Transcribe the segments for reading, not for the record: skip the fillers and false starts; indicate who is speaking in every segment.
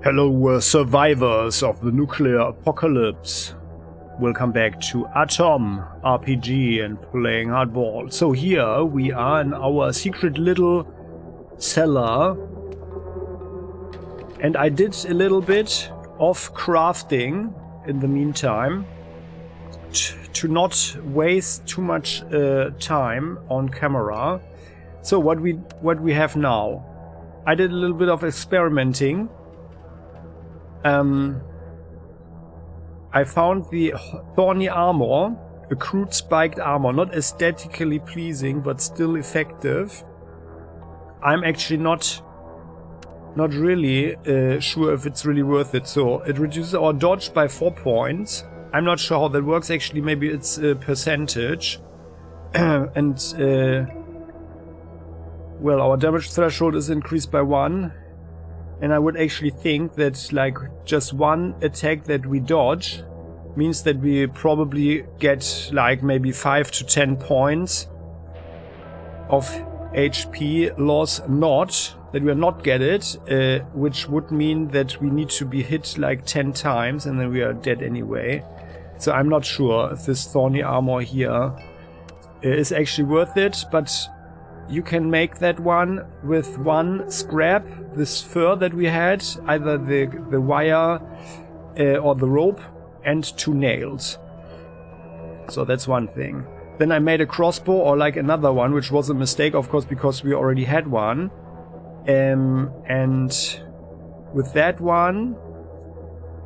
Speaker 1: Hello, survivors of the nuclear apocalypse. Welcome back to Atom RPG and playing hardball. So here we are in our secret little cellar, and I did a little bit of crafting in the meantime to not waste too much time on camera. So what we have now, I did a little bit of experimenting. I found the thorny armor, a crude spiked armor, not aesthetically pleasing but still effective. I'm actually not really sure if it's really worth it. So it reduces our dodge by 4 points. I'm not sure how that works actually, maybe it's a percentage. And well, our damage threshold is increased by 1. And I would actually think that like just one attack that we dodge means that we probably get like maybe 5 to 10 points of HP loss, not that we are not get it, which would mean that we need to be hit like 10 times and then we are dead anyway. So I'm not sure if this thorny armor here is actually worth it, but you can make that one with one scrap, this fur that we had, either the wire or the rope, and 2 nails. So that's one thing. Then I made a crossbow, or like another one, which was a mistake, of course, because we already had one. And with that one,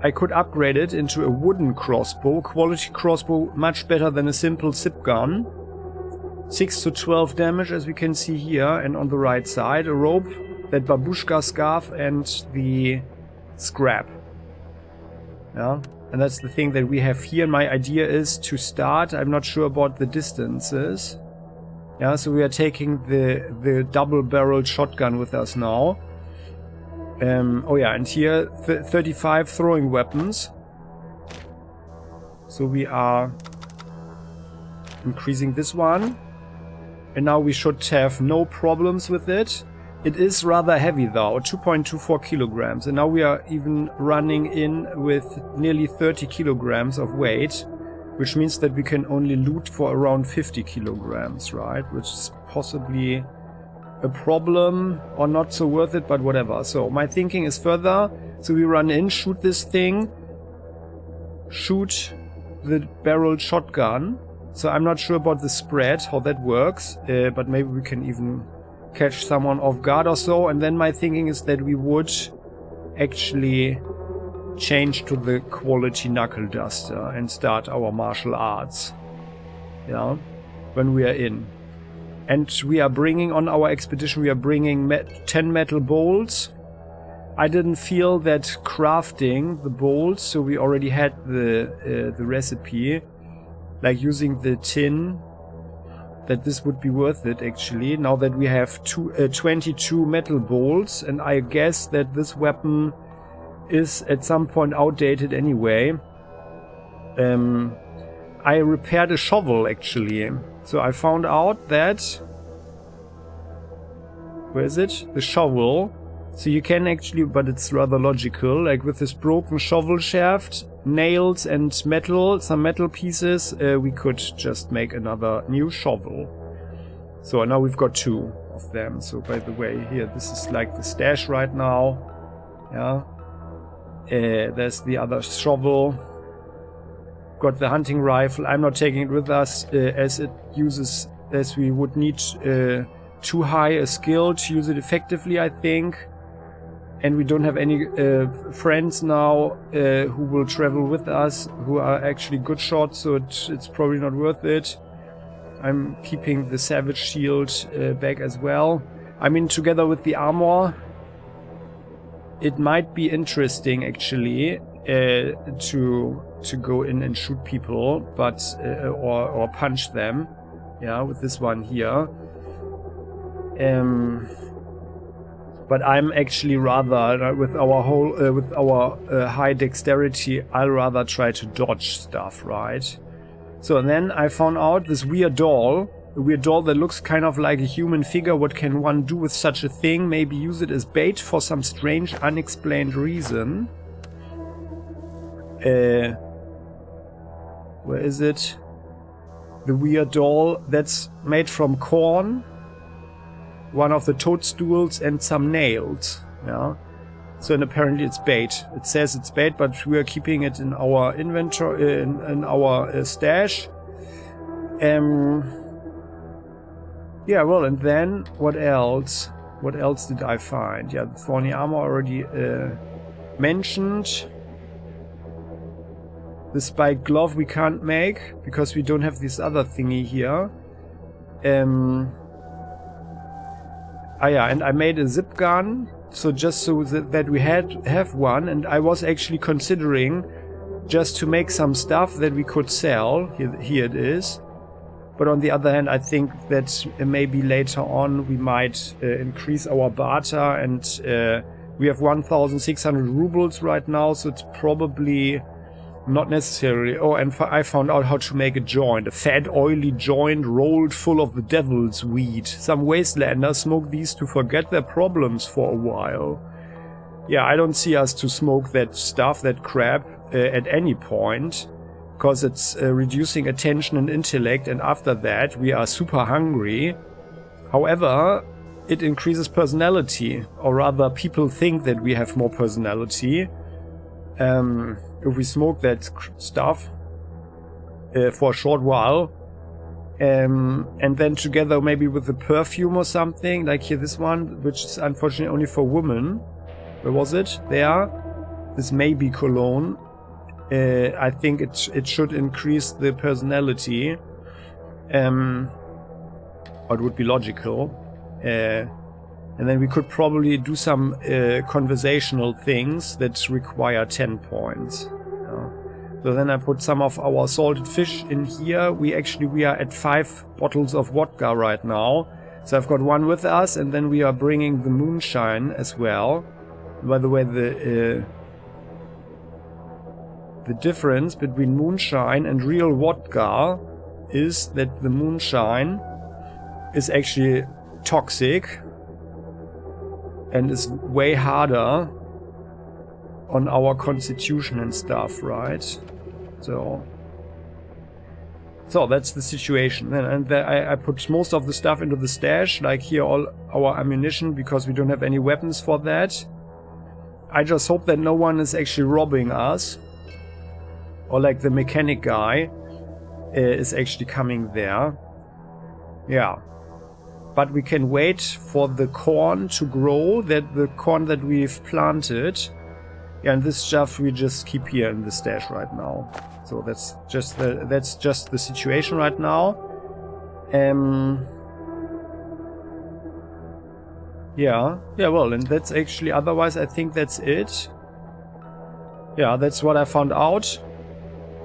Speaker 1: I could upgrade it into a wooden crossbow. Quality crossbow, much better than a simple zip gun. 6 to 12 damage, as we can see here, and on the right side, a rope, that babushka scarf, and the scrap. Yeah, and that's the thing that we have here. My idea is to start, I'm not sure about the distances. Yeah, so we are taking the double-barreled shotgun with us now. Oh yeah, and here 35 throwing weapons. So we are increasing this one. And now we should have no problems with it. It is rather heavy though, 2.24 kilograms. And now we are even running in with nearly 30 kilograms of weight, which means that we can only loot for around 50 kilograms, right? Which is possibly a problem or not so worth it, but whatever. So my thinking is further. So we run in, shoot this thing, shoot the barreled shotgun. So I'm not sure about the spread, how that works, but maybe we can even catch someone off guard or so. And then my thinking is that we would actually change to the quality knuckle duster and start our martial arts. Yeah, when we are in. And we are bringing on our expedition, we are bringing 10 metal bolts. I didn't feel that crafting the bolts, so we already had the recipe. Like using the tin, that this would be worth it actually, now that we have 22 metal bolts, and I guess that this weapon is at some point outdated anyway. I repaired a shovel actually, so I found out that, where is it? The shovel. So you can actually, but it's rather logical, like with this broken shovel shaft, nails and metal, some metal pieces, we could just make another new shovel. So now we've got 2 of them. So by the way, here, this is like the stash right now. Yeah. There's the other shovel. Got the hunting rifle. I'm not taking it with us as it uses, as we would need too high a skill to use it effectively, I think. And we don't have any friends now who will travel with us who are actually good shots, so it's probably not worth it. I'm keeping the Savage Shield back as well. I mean, together with the armor, it might be interesting actually to go in and shoot people, but or punch them. Yeah, with this one here. But I'm actually rather, with our high dexterity, I'll rather try to dodge stuff, right? So then I found out this weird doll A weird doll that looks kind of like a human figure. What can one do with such a thing? Maybe use it as bait for some strange, unexplained reason. Where is it? The weird doll that's made from corn, one of the toadstools, and some nails. Yeah. So, and apparently it's bait. It says it's bait, but we are keeping it in our inventory, in our stash. Yeah, well, and then what else? What else did I find? Yeah, the thorny armor already mentioned. The spiked glove we can't make because we don't have this other thingy here. Ah yeah, and I made a zip gun, so just so that we have one, and I was actually considering just to make some stuff that we could sell. Here it is. But on the other hand, I think that maybe later on we might increase our barter, and we have 1,600 rubles right now, so it's probably not necessary. Oh, and I found out how to make a joint. A fat, oily joint rolled full of the devil's weed. Some Wastelanders smoke these to forget their problems for a while. Yeah, I don't see us to smoke that stuff, that crap, at any point. Because it's reducing attention and intellect, and after that we are super hungry. However, it increases personality, or rather people think that we have more personality. If we smoke that stuff for a short while, and then together maybe with the perfume or something, like here this one, which is unfortunately only for women. Where was it? There. This may be cologne. I think it should increase the personality. Or it would be logical. And then we could probably do some conversational things that require 10 points. So then I put some of our salted fish in here. We are at 5 bottles of vodka right now. So I've got one with us, and then we are bringing the moonshine as well. By the way, the difference between moonshine and real vodka is that the moonshine is actually toxic and is way harder on our constitution and stuff, right? So that's the situation. And I put most of the stuff into the stash, like here all our ammunition, because we don't have any weapons for that. I just hope that no one is actually robbing us. Or like the mechanic guy is actually coming there. Yeah. But we can wait for the corn to grow, the corn that we've planted. Yeah, and this stuff we just keep here in the stash right now. So that's just the situation right now. Yeah, well, and that's actually, otherwise I think that's it. Yeah, that's what I found out.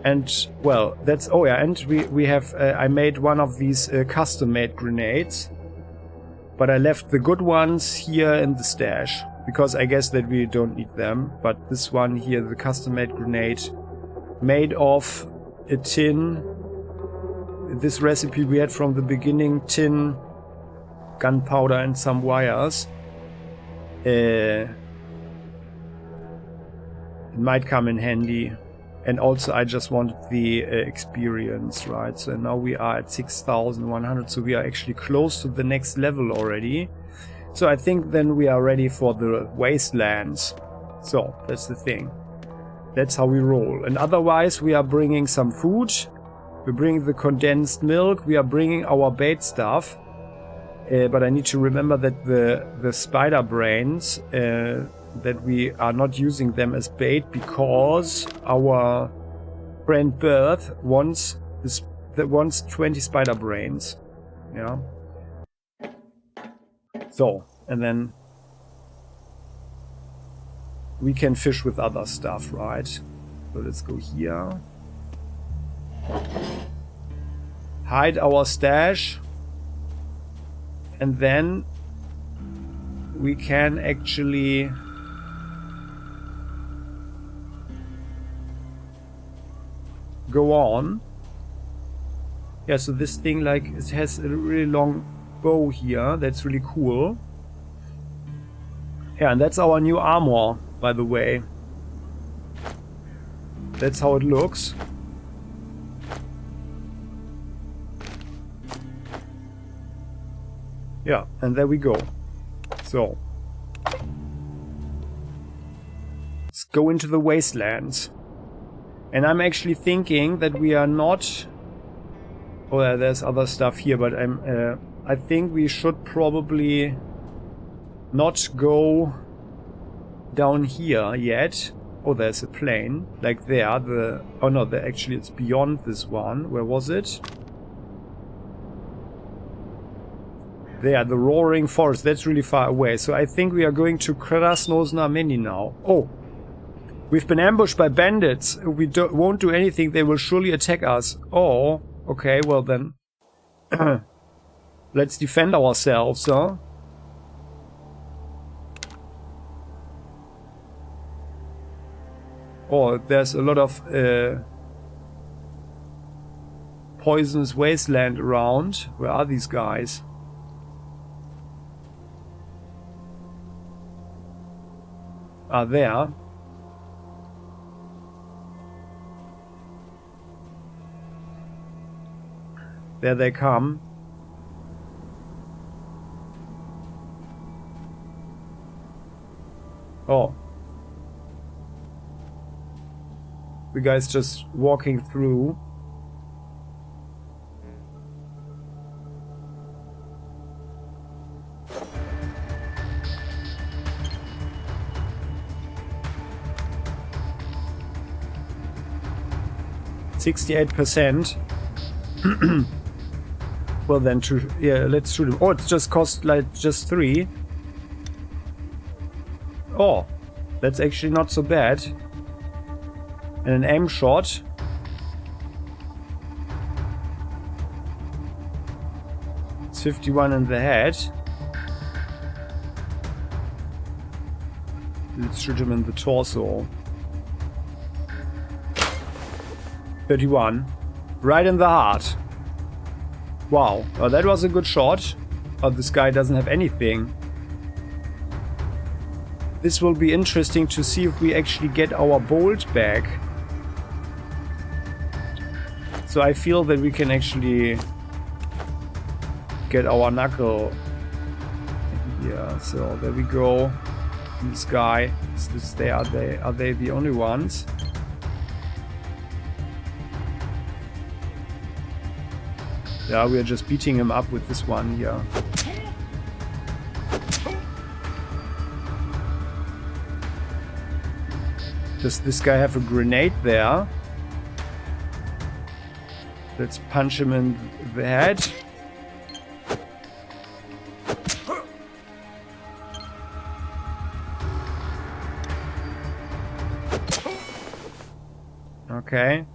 Speaker 1: And, well, that's... Oh, yeah, and we have... I made one of these custom-made grenades. But I left the good ones here in the stash. Because I guess that we don't need them. But this one here, the custom-made grenade, made of a tin... This recipe we had from the beginning, tin, gunpowder and some wires. It might come in handy. And also I just wanted the experience, right? So now we are at 6,100, so we are actually close to the next level already. So I think then we are ready for the Wastelands. So that's the thing. That's how we roll. And otherwise we are bringing some food. We're bringing the condensed milk. We are bringing our bait stuff. But I need to remember that the spider brains... that we are not using them as bait because our friend Birth wants 20 spider brains. Yeah. So, and then we can fish with other stuff, right? So let's go here. Hide our stash. And then we can actually go on. Yeah, so this thing, like, it has a really long bow here. That's really cool. Yeah, and that's our new armor, by the way. That's how it looks. Yeah, and there we go. So, let's go into the Wasteland. And I'm actually thinking that we are not... Oh, yeah, there's other stuff here, but I think we should probably not go down here yet. Oh, there's a plane. Like there, oh no, actually it's beyond this one. Where was it? There, the roaring forest. That's really far away. So I think we are going to Krasnoznameni now. Oh, we've been ambushed by bandits. We won't do anything. They will surely attack us. Oh, okay, well then. Let's defend ourselves, huh? Oh, there's a lot of poisonous wasteland around. Where are these guys? Are there? There they come. Oh. The guy's just walking through. %. Well then, yeah, let's shoot him. Oh, it just cost like just 3. Oh, that's actually not so bad. And an aim shot. It's 51 in the head. Let's shoot him in the torso. 31. Right in the heart. Wow. Oh, that was a good shot. But this guy doesn't have anything. This will be interesting to see if we actually get our bolt back. So I feel that we can actually get our knuckle. Yeah, so there we go. This guy. Are they the only ones? Yeah, we are just beating him up with this one here. Does this guy have a grenade there? Let's punch him in the head. Okay.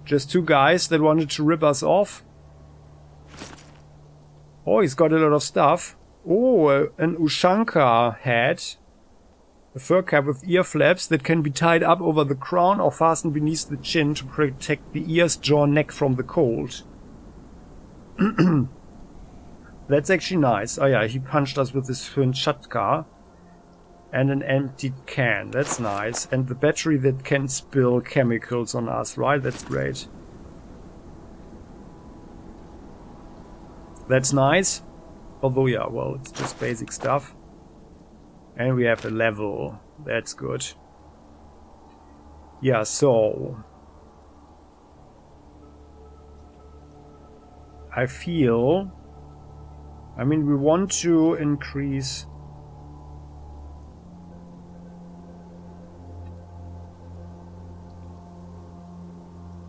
Speaker 1: Just 2 guys that wanted to rip us off. Oh, he's got a lot of stuff. Oh, an Ushanka hat. A fur cap with ear flaps that can be tied up over the crown or fastened beneath the chin to protect the ears, jaw, neck from the cold. That's actually nice. Oh yeah, he punched us with his Hunchatka. And an empty can. That's nice. And the battery that can spill chemicals on us, right? That's great. That's nice. Although, yeah, well, it's just basic stuff. And we have a level. That's good. Yeah, so... I feel... I mean, we want to increase...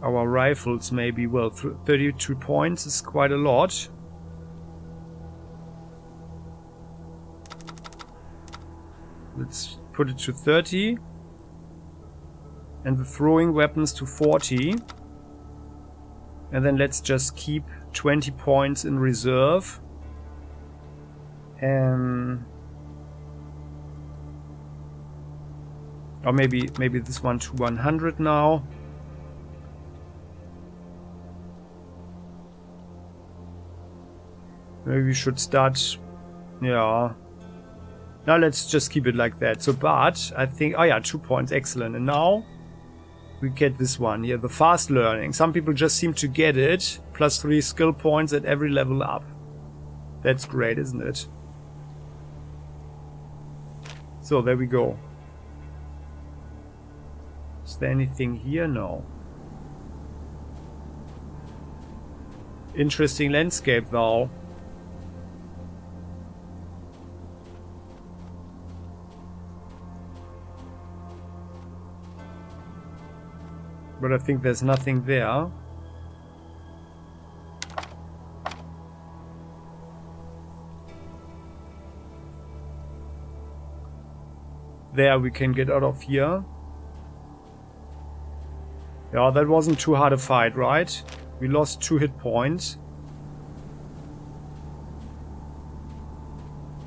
Speaker 1: our rifles, maybe. Well, 32 points is quite a lot. Let's put it to 30. And the throwing weapons to 40. And then let's just keep 20 points in reserve. Or maybe this one to 100 now. Maybe we should start... Yeah. Now let's just keep it like that. So, but I think... Oh yeah, 2 points. Excellent. And now we get this one here. The fast learning. Some people just seem to get it. +3 skill points at every level up. That's great, isn't it? So, there we go. Is there anything here? No. Interesting landscape, though. But I think there's nothing there. There we can get out of here. Yeah, that wasn't too hard a fight, right? We lost 2 hit points.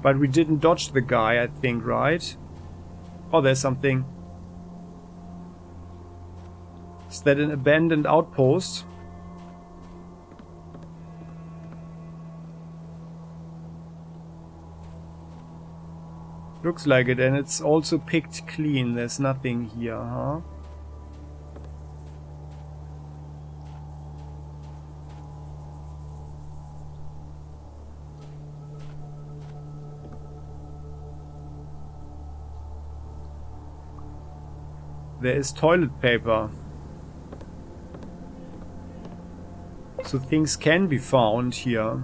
Speaker 1: But we didn't dodge the guy, I think, right? Oh, there's something. Is that an abandoned outpost? Looks like it, and it's also picked clean. There's nothing here, huh? There is toilet paper. So things can be found here.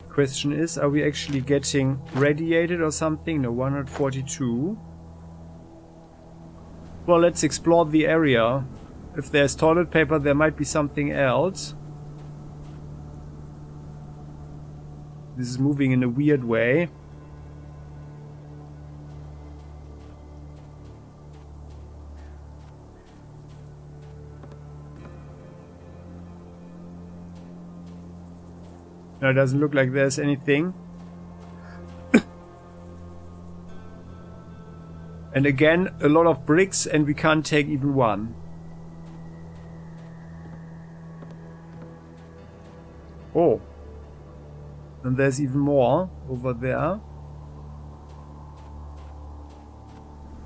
Speaker 1: Question is, are we actually getting radiated or something? No, 142. Well, let's explore the area. If there's toilet paper, there might be something else. This is moving in a weird way. No, it doesn't look like there's anything. And again, a lot of bricks, and we can't take even one. Oh. And there's even more over there.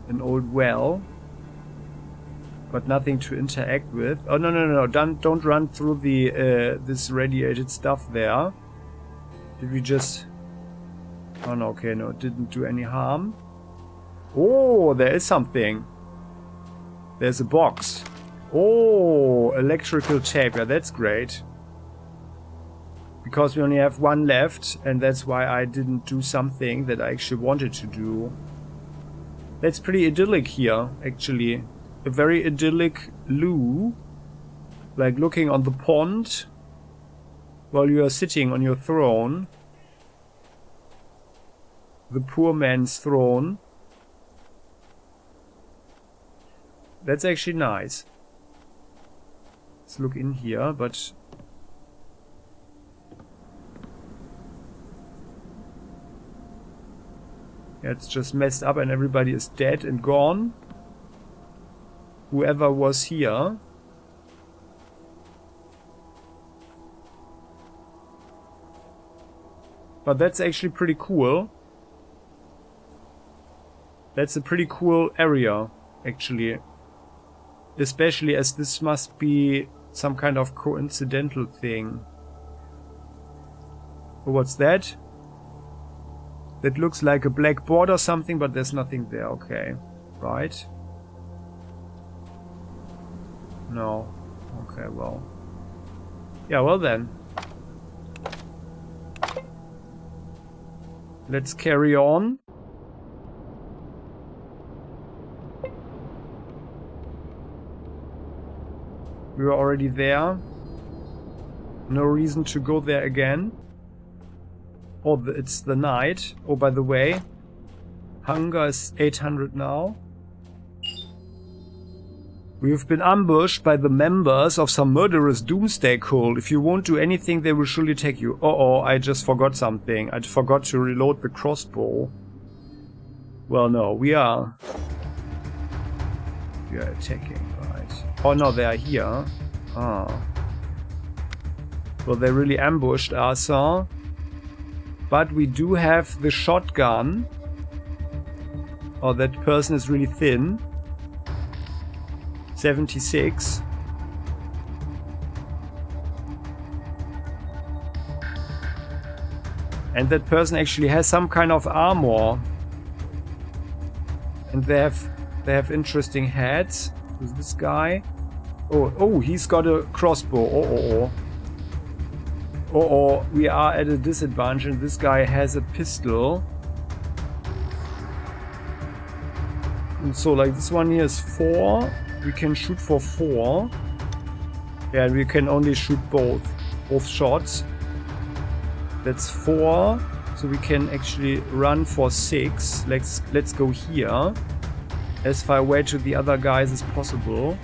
Speaker 1: An old well. But nothing to interact with. Oh, no. Don't run through the this radiated stuff there. Did we just... Oh, no, okay, no, it didn't do any harm. Oh, there is something. There's a box. Oh, electrical tape. Yeah, that's great. Because we only have one left, and that's why I didn't do something that I actually wanted to do. That's pretty idyllic here, actually. A very idyllic loo. Like looking on the pond while you are sitting on your throne. The poor man's throne. That's actually nice. Let's look in here, but... Yeah, it's just messed up and everybody is dead and gone. Whoever was here. But that's actually pretty cool. That's a pretty cool area, actually. Especially as this must be some kind of coincidental thing. Oh, what's that? That looks like a black board or something, but there's nothing there. Okay. Right. No. Okay, well. Yeah, well then. Let's carry on. We were already there. No reason to go there again. Oh, it's the night. Oh, by the way, hunger is 800 now. We've been ambushed by the members of some murderous doomsday cult. If you won't do anything, they will surely take you. Uh-oh, I just forgot something. I forgot to reload the crossbow. Well, no, we are attacking, right? Oh no, they are here. Ah. Well, they really ambushed us, huh? But we do have the shotgun. Oh, that person is really thin. 76. And that person actually has some kind of armor. And they have interesting heads. Who's this guy? Oh, he's got a crossbow. Oh, we are at a disadvantage and this guy has a pistol. And so like this one here is 4. We can shoot for 4. Yeah, and we can only shoot both shots. That's 4. So we can actually run for 6. Let's go here. As far away to the other guys as possible.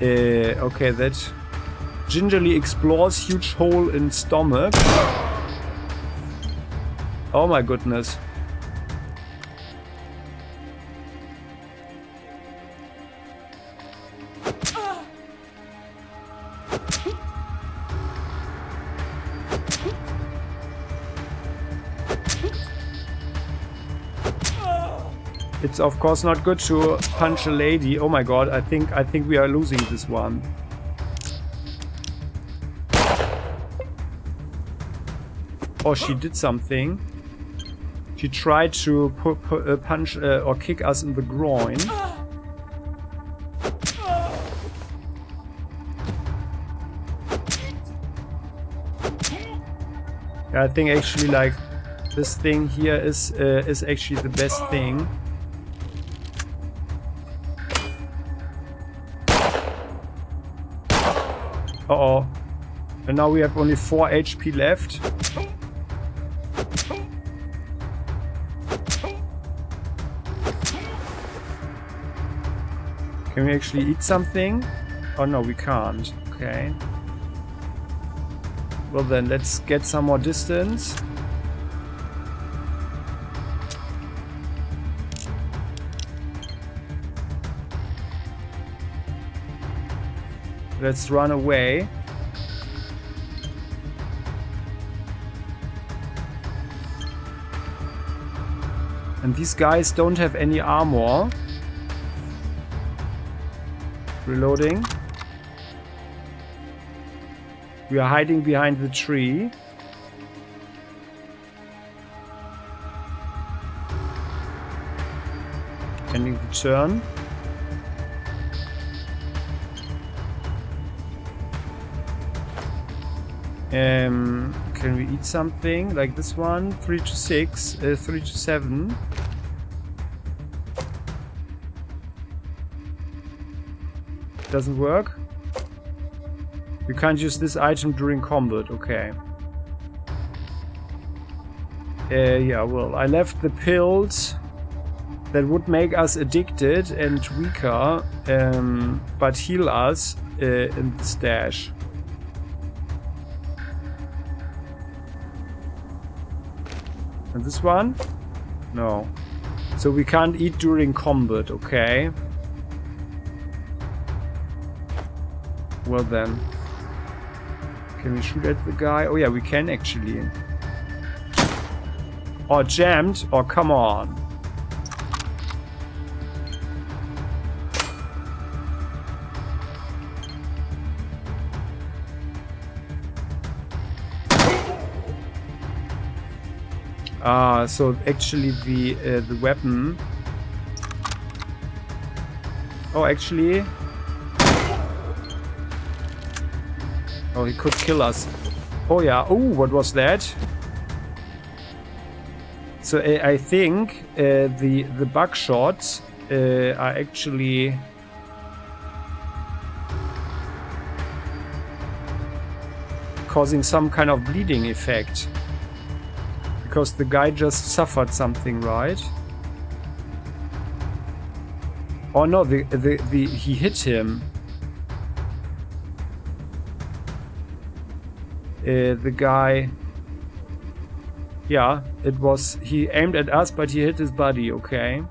Speaker 1: Okay, that gingerly explores huge hole in stomach. Oh my goodness. It's of course not good to punch a lady. Oh my god, I think we are losing this one. Oh, she did something. She tried to punch or kick us in the groin. Yeah, I think actually like this thing here is actually the best thing. Uh-oh. And now we have only 4 HP left. Can we actually eat something? Oh no, we can't. Okay. Well then, let's get some more distance. Let's run away. And these guys don't have any armor. Reloading. We are hiding behind the tree. Ending the turn. Can we eat something like this one? 3 to 6, 3 to 7. Doesn't work. You can't use this item during combat. Okay. Yeah, well, I left the pills that would make us addicted and weaker, but heal us in the stash. And this one? No. So we can't eat during combat, okay. Well then. Can we shoot at the guy? Oh yeah, we can actually. Oh, jammed? Oh, come on. So actually the weapon. Oh, actually. Oh, he could kill us. Oh yeah. Oh, what was that? So I think the buckshots are actually causing some kind of bleeding effect. Because the guy just suffered something, right? Oh no, he hit him. The guy... Yeah, it was... He aimed at us, but he hit his buddy, okay.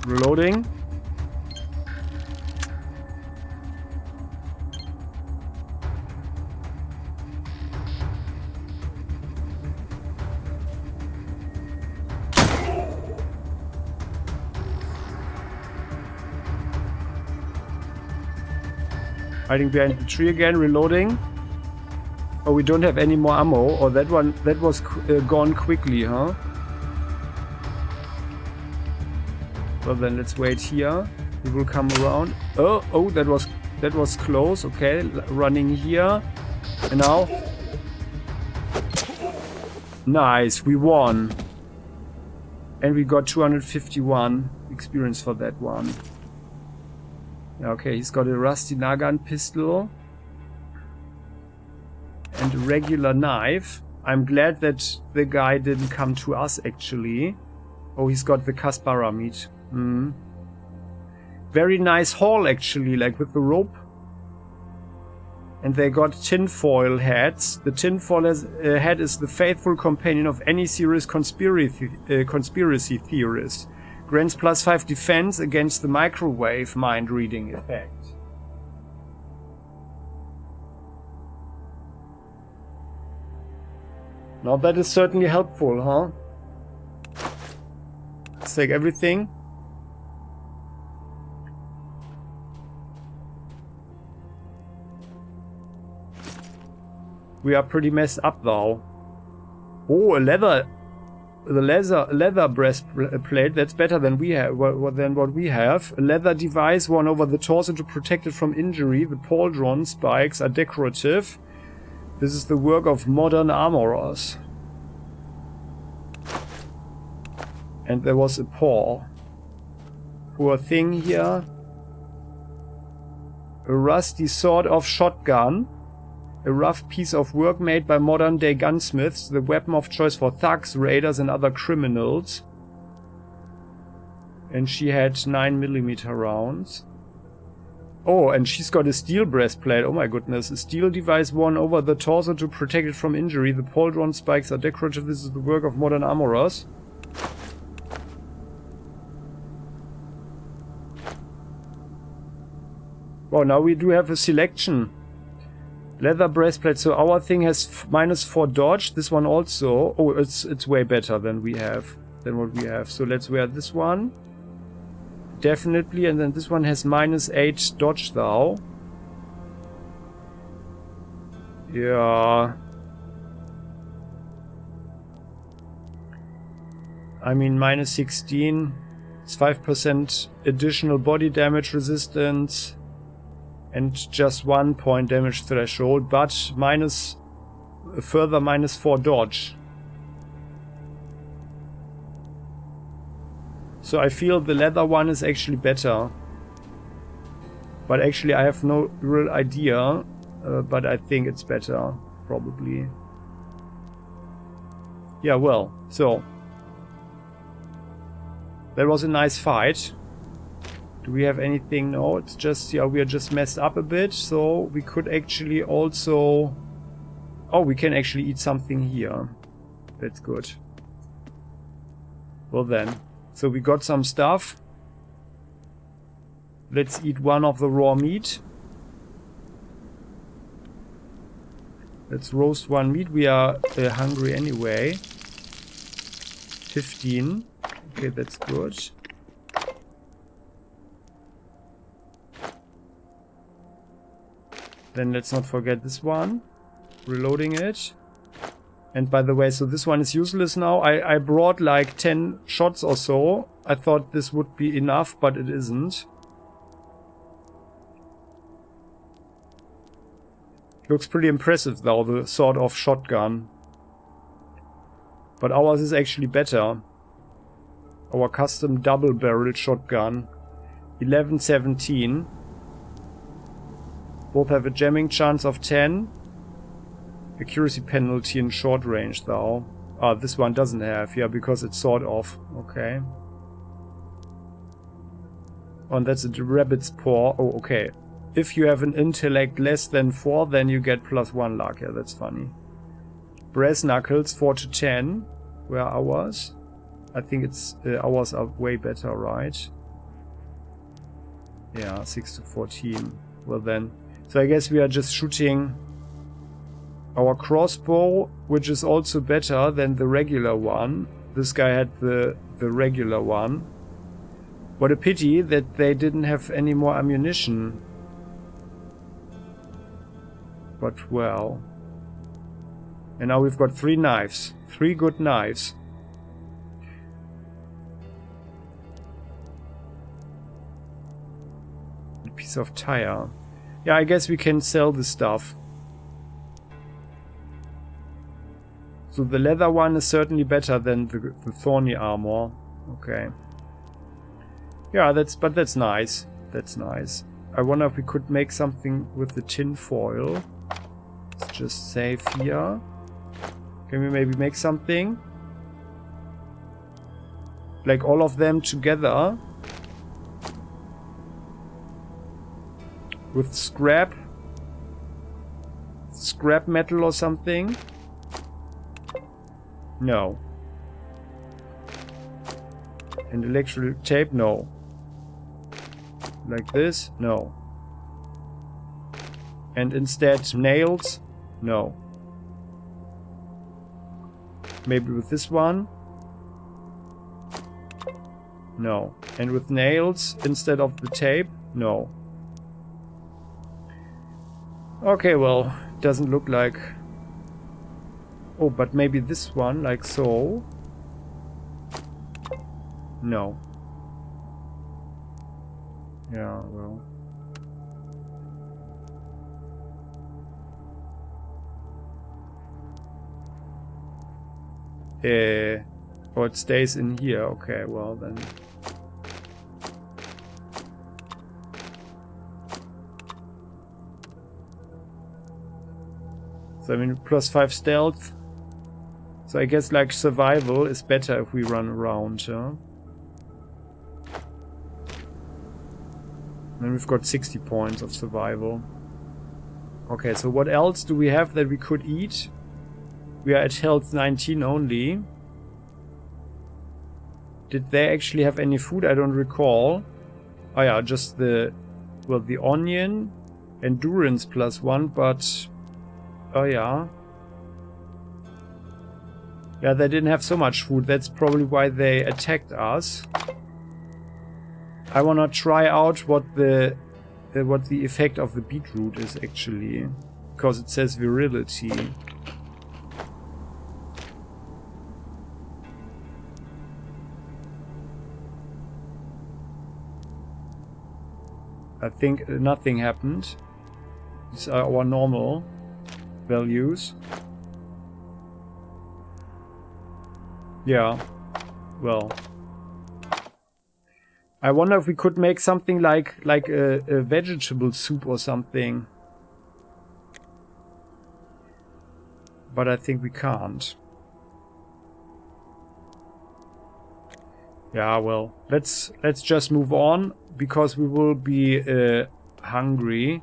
Speaker 1: Reloading. Hiding behind the tree again, reloading. Oh, we don't have any more ammo. Oh, that was gone quickly, huh? Well then, let's wait here. He will come around. Oh, that was close. Okay, running here. And now. Nice, we won. And we got 251 experience for that one. Okay, he's got a rusty Nagan pistol and a regular knife. I'm glad that the guy didn't come to us, actually. Oh, he's got the Kaspara meat. Very nice haul, actually, like with the rope. And they got tinfoil hats. The tinfoil hat is the faithful companion of any serious conspiracy theorist. Grants +5 defense against the microwave mind-reading effect. Now that is certainly helpful, huh? Let's take everything. We are pretty messed up though. Oh, the leather breastplate, that's better than what we have. A leather device worn over the torso to protect it from injury. The pauldron spikes are decorative. This is the work of modern armorers. And there was a poor thing here. A rusty sawed-off shotgun. A rough piece of work made by modern-day gunsmiths, the weapon of choice for thugs, raiders and other criminals. And she had 9mm rounds. Oh, and she's got a steel breastplate. Oh my goodness. A steel device worn over the torso to protect it from injury. The pauldron spikes are decorative. This is the work of modern armorers. Well, now we do have a selection. Leather breastplate, so our thing has -4 dodge. This one also. Oh, it's way better than what we have. So let's wear this one. Definitely, and then this one has -8 dodge though. Yeah. I mean -16. It's 5% additional body damage resistance. And just 1 point damage threshold, but a further -4 dodge. So I feel the leather one is actually better. But actually I have no real idea, but I think it's better, probably. Yeah, well, so. That was a nice fight. Do we have anything? No, it's just, yeah, we are just messed up a bit, so we could actually also... Oh, we can actually eat something here. That's good. Well then, so we got some stuff. Let's eat one of the raw meat. Let's roast one meat. We are hungry anyway. 15. Okay, that's good. Then let's not forget this one. Reloading it. And by the way, so this one is useless now. I brought like 10 shots or so. I thought this would be enough, but it isn't. Looks pretty impressive though, the sawed-off shotgun. But ours is actually better. Our custom double-barreled shotgun. 11-17. Both have a jamming chance of 10. Accuracy penalty in short range though. Ah, this one doesn't have, yeah, because it's sawed off. Okay. Oh, and that's a rabbit's paw. Oh, okay. If you have an intellect less than 4, then you get +1 luck. Yeah, that's funny. Brass knuckles, 4-10. Where are ours? I think it's ours are way better, right? Yeah, 6 to 14. Well then. So I guess we are just shooting our crossbow, which is also better than the regular one. This guy had the regular one. What a pity that they didn't have any more ammunition. But well. And now we've got 3 knives. 3 good knives. A piece of tire. Yeah, I guess we can sell the stuff. So the leather one is certainly better than the thorny armor. Okay. Yeah, but that's nice. That's nice. I wonder if we could make something with the tin foil. Let's just save here. Can we maybe make something? Like all of them together. With scrap metal or something? No. And electrical tape? No. Like this? No. And instead nails? No. Maybe with this one? No. And with nails instead of the tape? No. Okay, well, doesn't look like... Oh, but maybe this one, like so? No. Yeah, well... Oh, it stays in here. Okay, well then... So I mean, +5 stealth. So I guess like survival is better if we run around, huh? And we've got 60 points of survival. Okay, so what else do we have that we could eat? We are at health 19 only. Did they actually have any food? I don't recall. Oh yeah, just the... Well, the onion. Endurance +1, but... Oh yeah. Yeah, they didn't have so much food. That's probably why they attacked us. I wanna try out what the effect of the beetroot is actually. Because it says virility. I think nothing happened. These are our normal values. Yeah. Well. I wonder if we could make something like a vegetable soup or something. But I think we can't. Yeah, well, let's just move on, because we will be hungry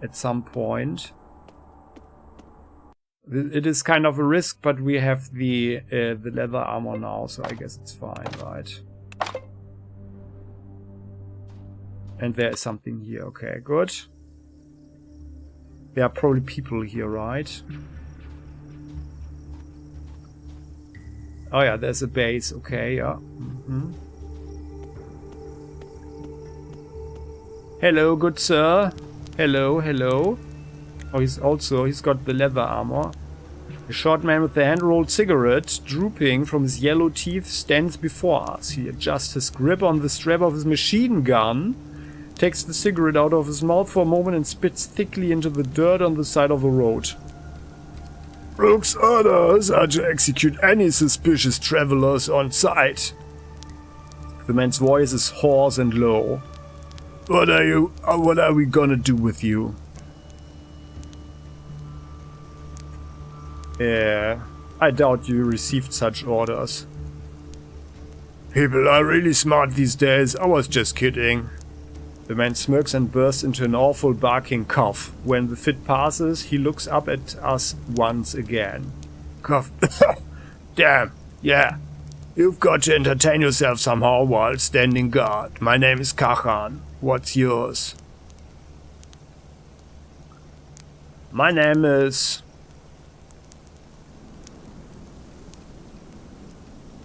Speaker 1: at some point. It is kind of a risk, but we have the leather armor now, so I guess it's fine, right? And there is something here. Okay, good. There are probably people here, right? Oh yeah, there's a base. Okay, yeah. Mm-hmm. Hello, good sir. Hello, hello. Oh, he's got the leather armor. A short man with a hand-rolled cigarette drooping from his yellow teeth stands before us. He adjusts his grip on the strap of his machine gun, takes the cigarette out of his mouth for a moment and spits thickly into the dirt on the side of the road. Brooks' orders are to execute any suspicious travelers on sight. The man's voice is hoarse and low. What are we gonna do with you? I doubt you received such orders. People are really smart these days. I was just kidding. The man smirks and bursts into an awful barking cough. When the fit passes, he looks up at us once again. Cough. Damn. Yeah. You've got to entertain yourself somehow while standing guard. My name is Kachan. What's yours? My name is...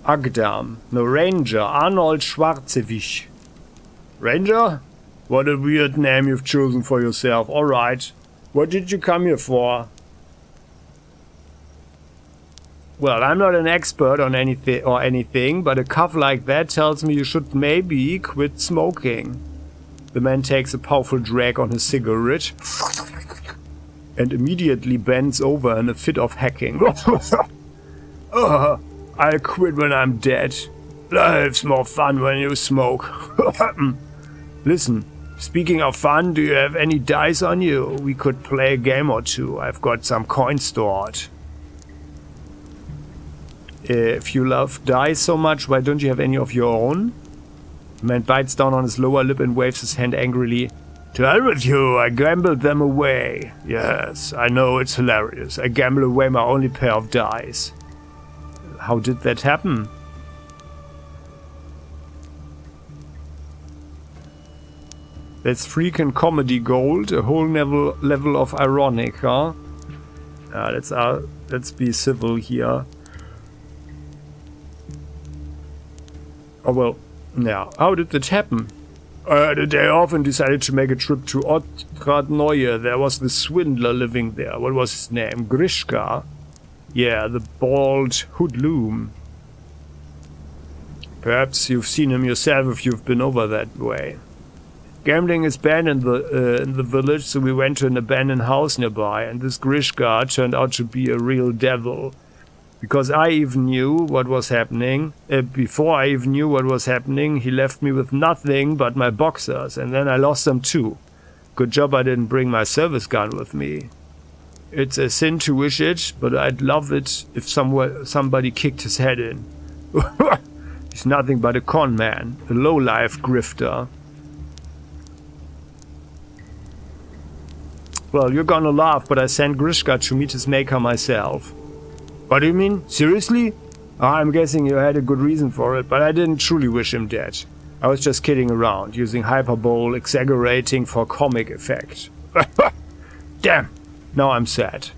Speaker 1: Agdam. No, Ranger. Arnold Schwarzewich. Ranger? What a weird name you've chosen for yourself. Alright. What did you come here for? Well, I'm not an expert on anything, but a cough like that tells me you should maybe quit smoking. The man takes a powerful drag on his cigarette and immediately bends over in a fit of hacking. I'll quit when I'm dead. Life's more fun when you smoke. Listen, speaking of fun, do you have any dice on you? We could play a game or two. I've got some coins stored. If you love dice so much, why don't you have any of your own? The man bites down on his lower lip and waves his hand angrily. To hell with you, I gambled them away. Yes, I know, it's hilarious. I gambled away my only pair of dice. How did that happen? That's freaking comedy gold, a whole level of ironic, huh? Let's be civil here. Oh well, yeah. How did that happen? I had a day off and decided to make a trip to Otradnoye. There was this swindler living there. What was his name? Grishka? Yeah, the bald hoodlum. Perhaps you've seen him yourself if you've been over that way. Gambling is banned in the village, so we went to an abandoned house nearby, and this Grishka turned out to be a real devil. Because I even knew what was happening, before I even knew what was happening, he left me with nothing but my boxers, and then I lost them too. Good job I didn't bring my service gun with me. It's a sin to wish it, but I'd love it if somebody kicked his head in. He's nothing but a con man, a low-life grifter. Well, you're gonna laugh, but I sent Grishka to meet his maker myself. What do you mean? Seriously? I'm guessing you had a good reason for it, but I didn't truly wish him dead. I was just kidding around, using hyperbole, exaggerating for comic effect. Damn! Now I'm sad.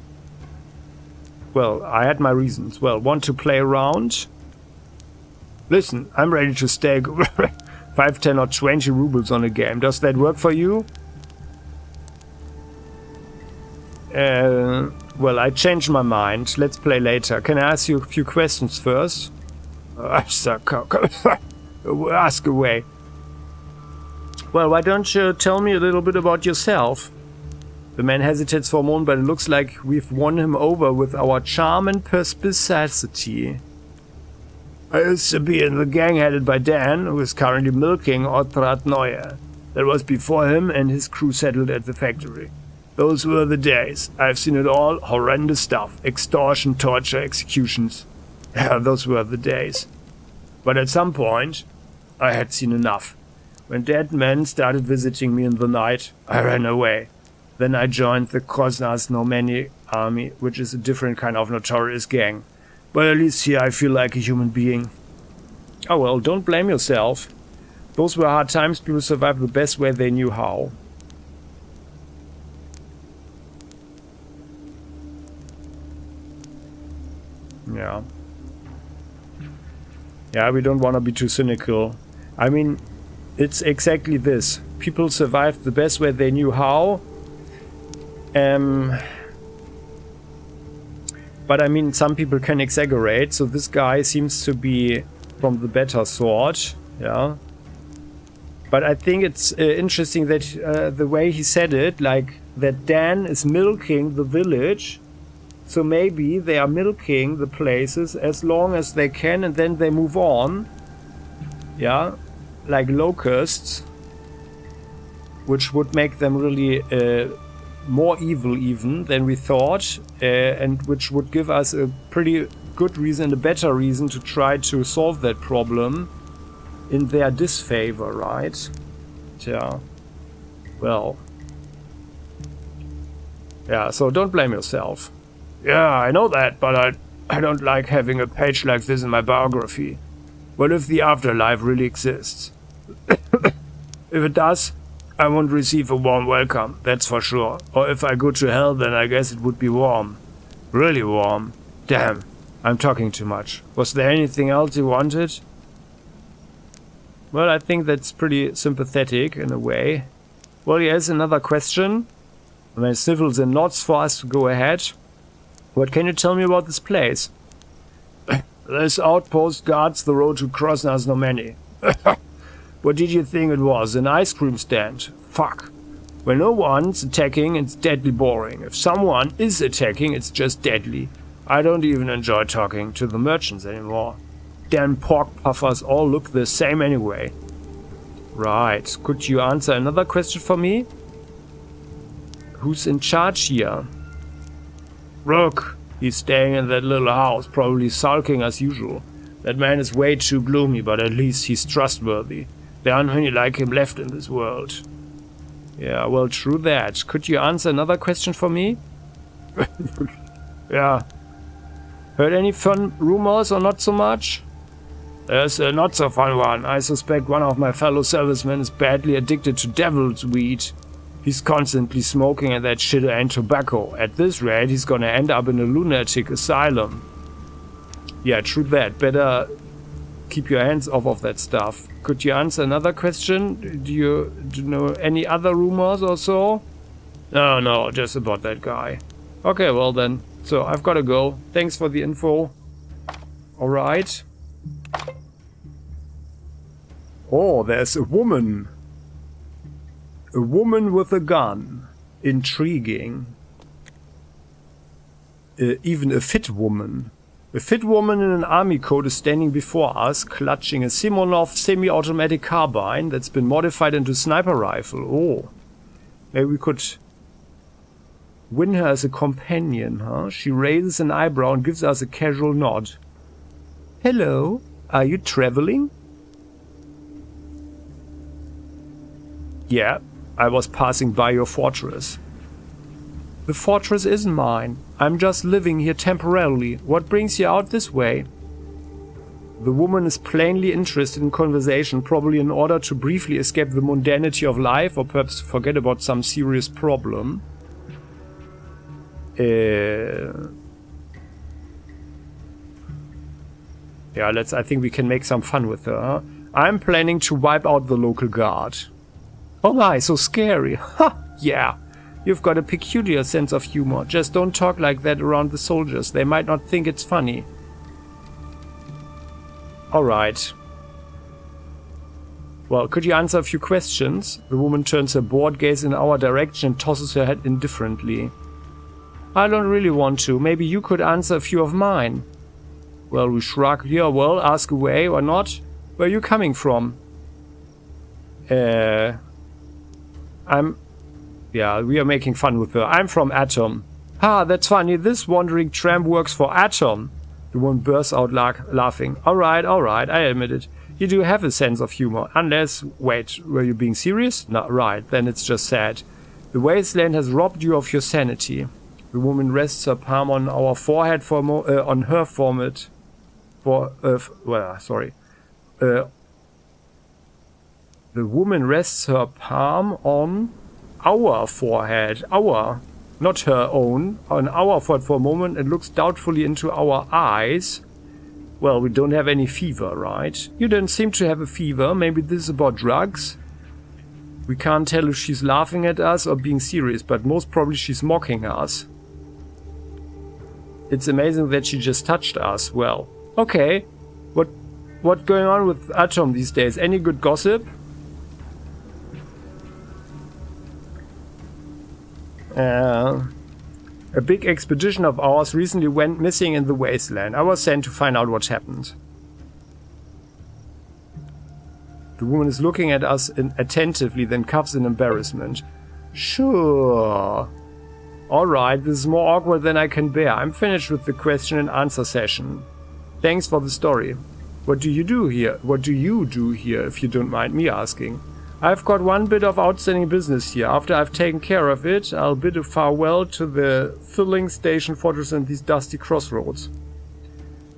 Speaker 1: Well, I had my reasons. Well, want to play around? Listen, I'm ready to stake 5, 10 or 20 rubles on a game. Does that work for you? Well, I changed my mind. Let's play later. Can I ask you a few questions first? Ask away. Well, why don't you tell me a little bit about yourself? The man hesitates for a moment, but it looks like we've won him over with our charm and perspicacity. I used to be in the gang headed by Dan, who is currently milking Otradnoye. That was before him and his crew settled at the factory. Those were the days. I've seen it all. Horrendous stuff. Extortion, torture, executions. Yeah, those were the days. But at some point, I had seen enough. When dead men started visiting me in the night, I ran away. Then I joined the Krosnas Normani army, which is a different kind of notorious gang. But at least here I feel like a human being. Oh well, don't blame yourself. Those were hard times. People survived the best way they knew how. Yeah. Yeah, we don't want to be too cynical. I mean, it's exactly this. People survived the best way they knew how. But I mean, some people can exaggerate, so this guy seems to be from the better sort, yeah. But I think it's interesting that the way he said it, like that Dan is milking the village, so maybe they are milking the places as long as they can and then they move on, yeah, like locusts, which would make them really more evil even than we thought, and which would give us a pretty good reason, a better reason to try to solve that problem in their disfavor, right? Yeah. Well. Yeah, so don't blame yourself. Yeah, I know that, but I don't like having a page like this in my biography. What if the afterlife really exists? If it does, I won't receive a warm welcome, that's for sure. Or if I go to hell, then I guess it would be warm. Really warm. Damn, I'm talking too much. Was there anything else you wanted? Well, I think that's pretty sympathetic in a way. Well, here's another question. There's civils and knots for us to go ahead. What can you tell me about this place? This outpost guards the road to Krasnaznomeni. What did you think it was? An ice cream stand? Fuck. When no one's attacking, it's deadly boring. If someone is attacking, it's just deadly. I don't even enjoy talking to the merchants anymore. Damn pork puffers all look the same anyway. Right. Could you answer another question for me? Who's in charge here? Rook. He's staying in that little house, probably sulking as usual. That man is way too gloomy, but at least he's trustworthy. There aren't many like him left in this world. Yeah, well, true that. Could you answer another question for me? Yeah. Heard any fun rumors or not so much? There's a not so fun one. I suspect one of my fellow servicemen is badly addicted to devil's weed. He's constantly smoking and that shit ain't tobacco. At this rate, he's gonna end up in a lunatic asylum. Yeah, true that. Better keep your hands off of that stuff. Could you answer another question? Do you know any other rumors or so? No, just about that guy. Okay, well then. So, I've gotta go. Thanks for the info. Alright. Oh, there's a woman. A woman with a gun. Intriguing. Even a fit woman. A fit woman in an army coat is standing before us, clutching a Simonov semi-automatic carbine that's been modified into a sniper rifle. Oh. Maybe we could win her as a companion, huh? She raises an eyebrow and gives us a casual nod. Hello, are you traveling? Yeah, I was passing by your fortress. The fortress isn't mine. I'm just living here temporarily. What brings you out this way? The woman is plainly interested in conversation, probably in order to briefly escape the mundanity of life or perhaps to forget about some serious problem. Yeah, I think we can make some fun with her. Huh? I'm planning to wipe out the local guard. Oh my, so scary. Ha! Yeah. You've got a peculiar sense of humor. Just don't talk like that around the soldiers. They might not think it's funny. Alright. Well, could you answer a few questions? The woman turns her bored gaze in our direction and tosses her head indifferently. I don't really want to. Maybe you could answer a few of mine. Well, we shrug. Yeah, well, ask away or not. Where are you coming from? Yeah, we are making fun with her. I'm from Atom. Ha, that's funny. This wandering tramp works for Atom. The woman bursts out laughing. Alright, I admit it. You do have a sense of humor. Unless, wait, were you being serious? No, right, then it's just sad. The Wasteland has robbed you of your sanity. The woman rests her palm on our forehead for on her forehead. The woman rests her palm on our forehead. Our, not her own. On our forehead for a moment and looks doubtfully into our eyes. Well, we don't have any fever, right? You don't seem to have a fever. Maybe this is about drugs? We can't tell if she's laughing at us or being serious, but most probably she's mocking us. It's amazing that she just touched us. Well, okay. What's going on with Atom these days? Any good gossip? A big expedition of ours recently went missing in the Wasteland. I was sent to find out what happened. The woman is looking at us attentively, then coughs in embarrassment. Sure. Alright, this is more awkward than I can bear. I'm finished with the question and answer session. Thanks for the story. What do you do here? What do you do here, if you don't mind me asking? I've got one bit of outstanding business here. After I've taken care of it, I'll bid a farewell to the filling station fortress and these dusty crossroads.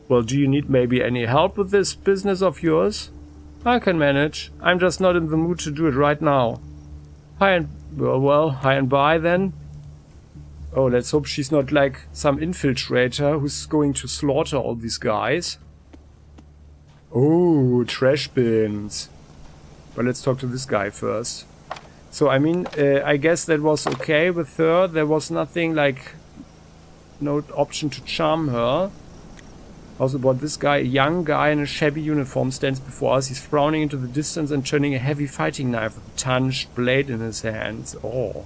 Speaker 1: Well, do you need maybe any help with this business of yours? I can manage. I'm just not in the mood to do it right now. Hi and bye then. Oh, let's hope she's not like some infiltrator who's going to slaughter all these guys. Oh, trash bins. But let's talk to this guy first. So, I mean, I guess that was okay with her. There was nothing like... no option to charm her. How's about this guy? A young guy in a shabby uniform stands before us. He's frowning into the distance and turning a heavy fighting knife with a tarnished blade in his hands. Oh,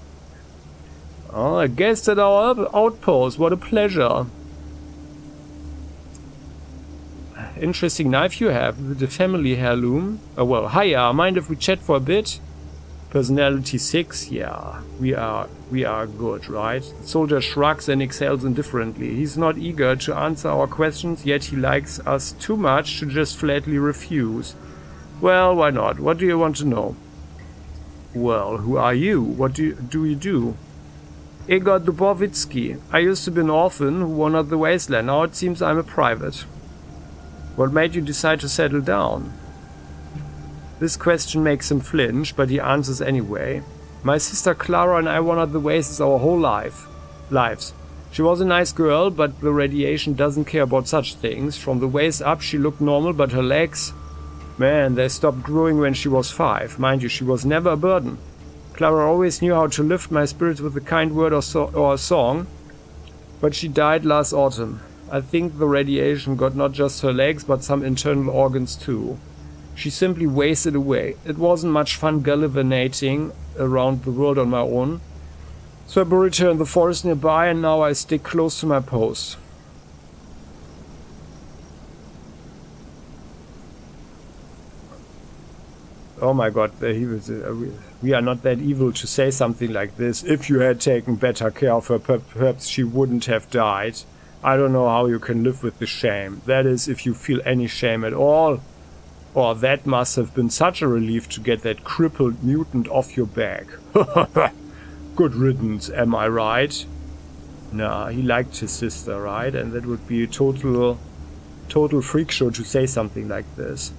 Speaker 1: a guest at our outpost. What a pleasure. Interesting knife you have. The family heirloom. Oh, well, hiya. Mind if we chat for a bit? Personality 6. Yeah, we are good, right? The soldier shrugs and exhales indifferently. He's not eager to answer our questions, yet he likes us too much to just flatly refuse. Well, why not? What do you want to know? Well, who are you? What do you do? Igor Dubovitsky. I used to be an orphan who wandered the Wasteland. Now it seems I'm a private. What made you decide to settle down? This question makes him flinch, but he answers anyway. My sister Clara and I wandered the wastes our whole lives. She was a nice girl, but the radiation doesn't care about such things. From the waist up she looked normal, but her legs... man, they stopped growing when she was 5. Mind you, she was never a burden. Clara always knew how to lift my spirits with a kind word or a song, but she died last autumn. I think the radiation got not just her legs, but some internal organs too. She simply wasted away. It wasn't much fun gallivanting around the world on my own. So I buried her in the forest nearby, and now I stick close to my post. Oh my god, we are not that evil to say something like this. If you had taken better care of her, perhaps she wouldn't have died. I don't know how you can live with the shame. That is, if you feel any shame at all. Or that must have been such a relief to get that crippled mutant off your back. Good riddance, am I right? Nah, he liked his sister, right? And that would be a total freak show to say something like this.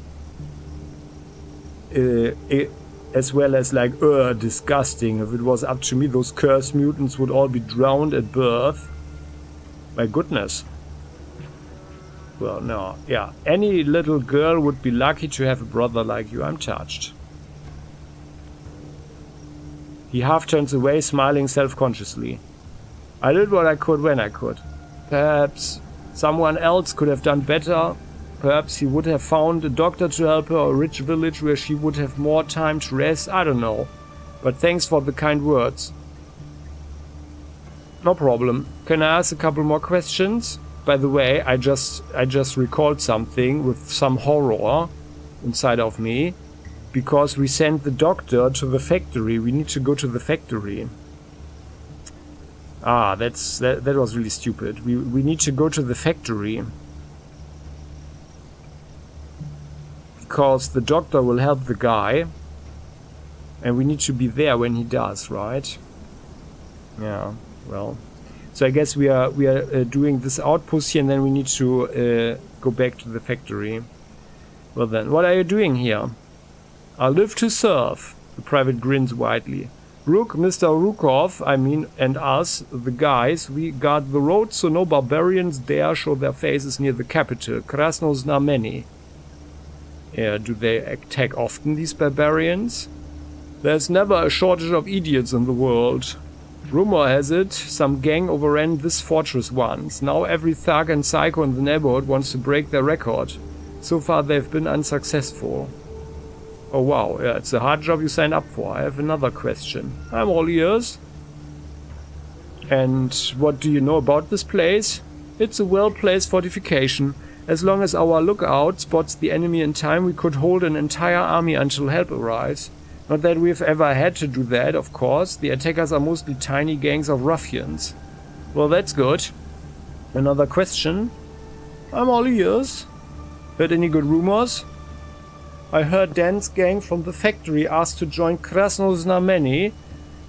Speaker 1: As well as like, disgusting. If it was up to me, those cursed mutants would all be drowned at birth. My goodness. Well, no, yeah. Any little girl would be lucky to have a brother like you. I'm touched. He half turns away, smiling self-consciously. I did what I could when I could. Perhaps someone else could have done better. Perhaps he would have found a doctor to help her, or a rich village where she would have more time to rest. I don't know. But thanks for the kind words. No problem. Can I ask a couple more questions? By the way, I just recalled something with some horror inside of me, because we sent the doctor to the factory. We need to go to the factory. Ah, that was really stupid. We need to go to the factory because the doctor will help the guy, and we need to be there when he does, right? Yeah. Well. So I guess we are doing this outpost here, and then we need to go back to the factory. Well then, what are you doing here? I live to serve. The private grins widely. Rook, Mr. Rukov, and us, the guys, we guard the road so no barbarians dare show their faces near the capital, Krasnoznameni. Yeah, do they attack often, these barbarians? There's never a shortage of idiots in the world. Rumor has it, some gang overran this fortress once. Now every thug and psycho in the neighborhood wants to break their record. So far they've been unsuccessful. Oh wow, yeah, it's a hard job you signed up for. I have another question. I'm all ears. And what do you know about this place? It's a well-placed fortification. As long as our lookout spots the enemy in time, we could hold an entire army until help arrives. Not that we've ever had to do that, of course. The attackers are mostly tiny gangs of ruffians. Well, that's good. Another question? I'm all ears. Heard any good rumors? I heard Dan's gang from the factory asked to join Krasnoznameni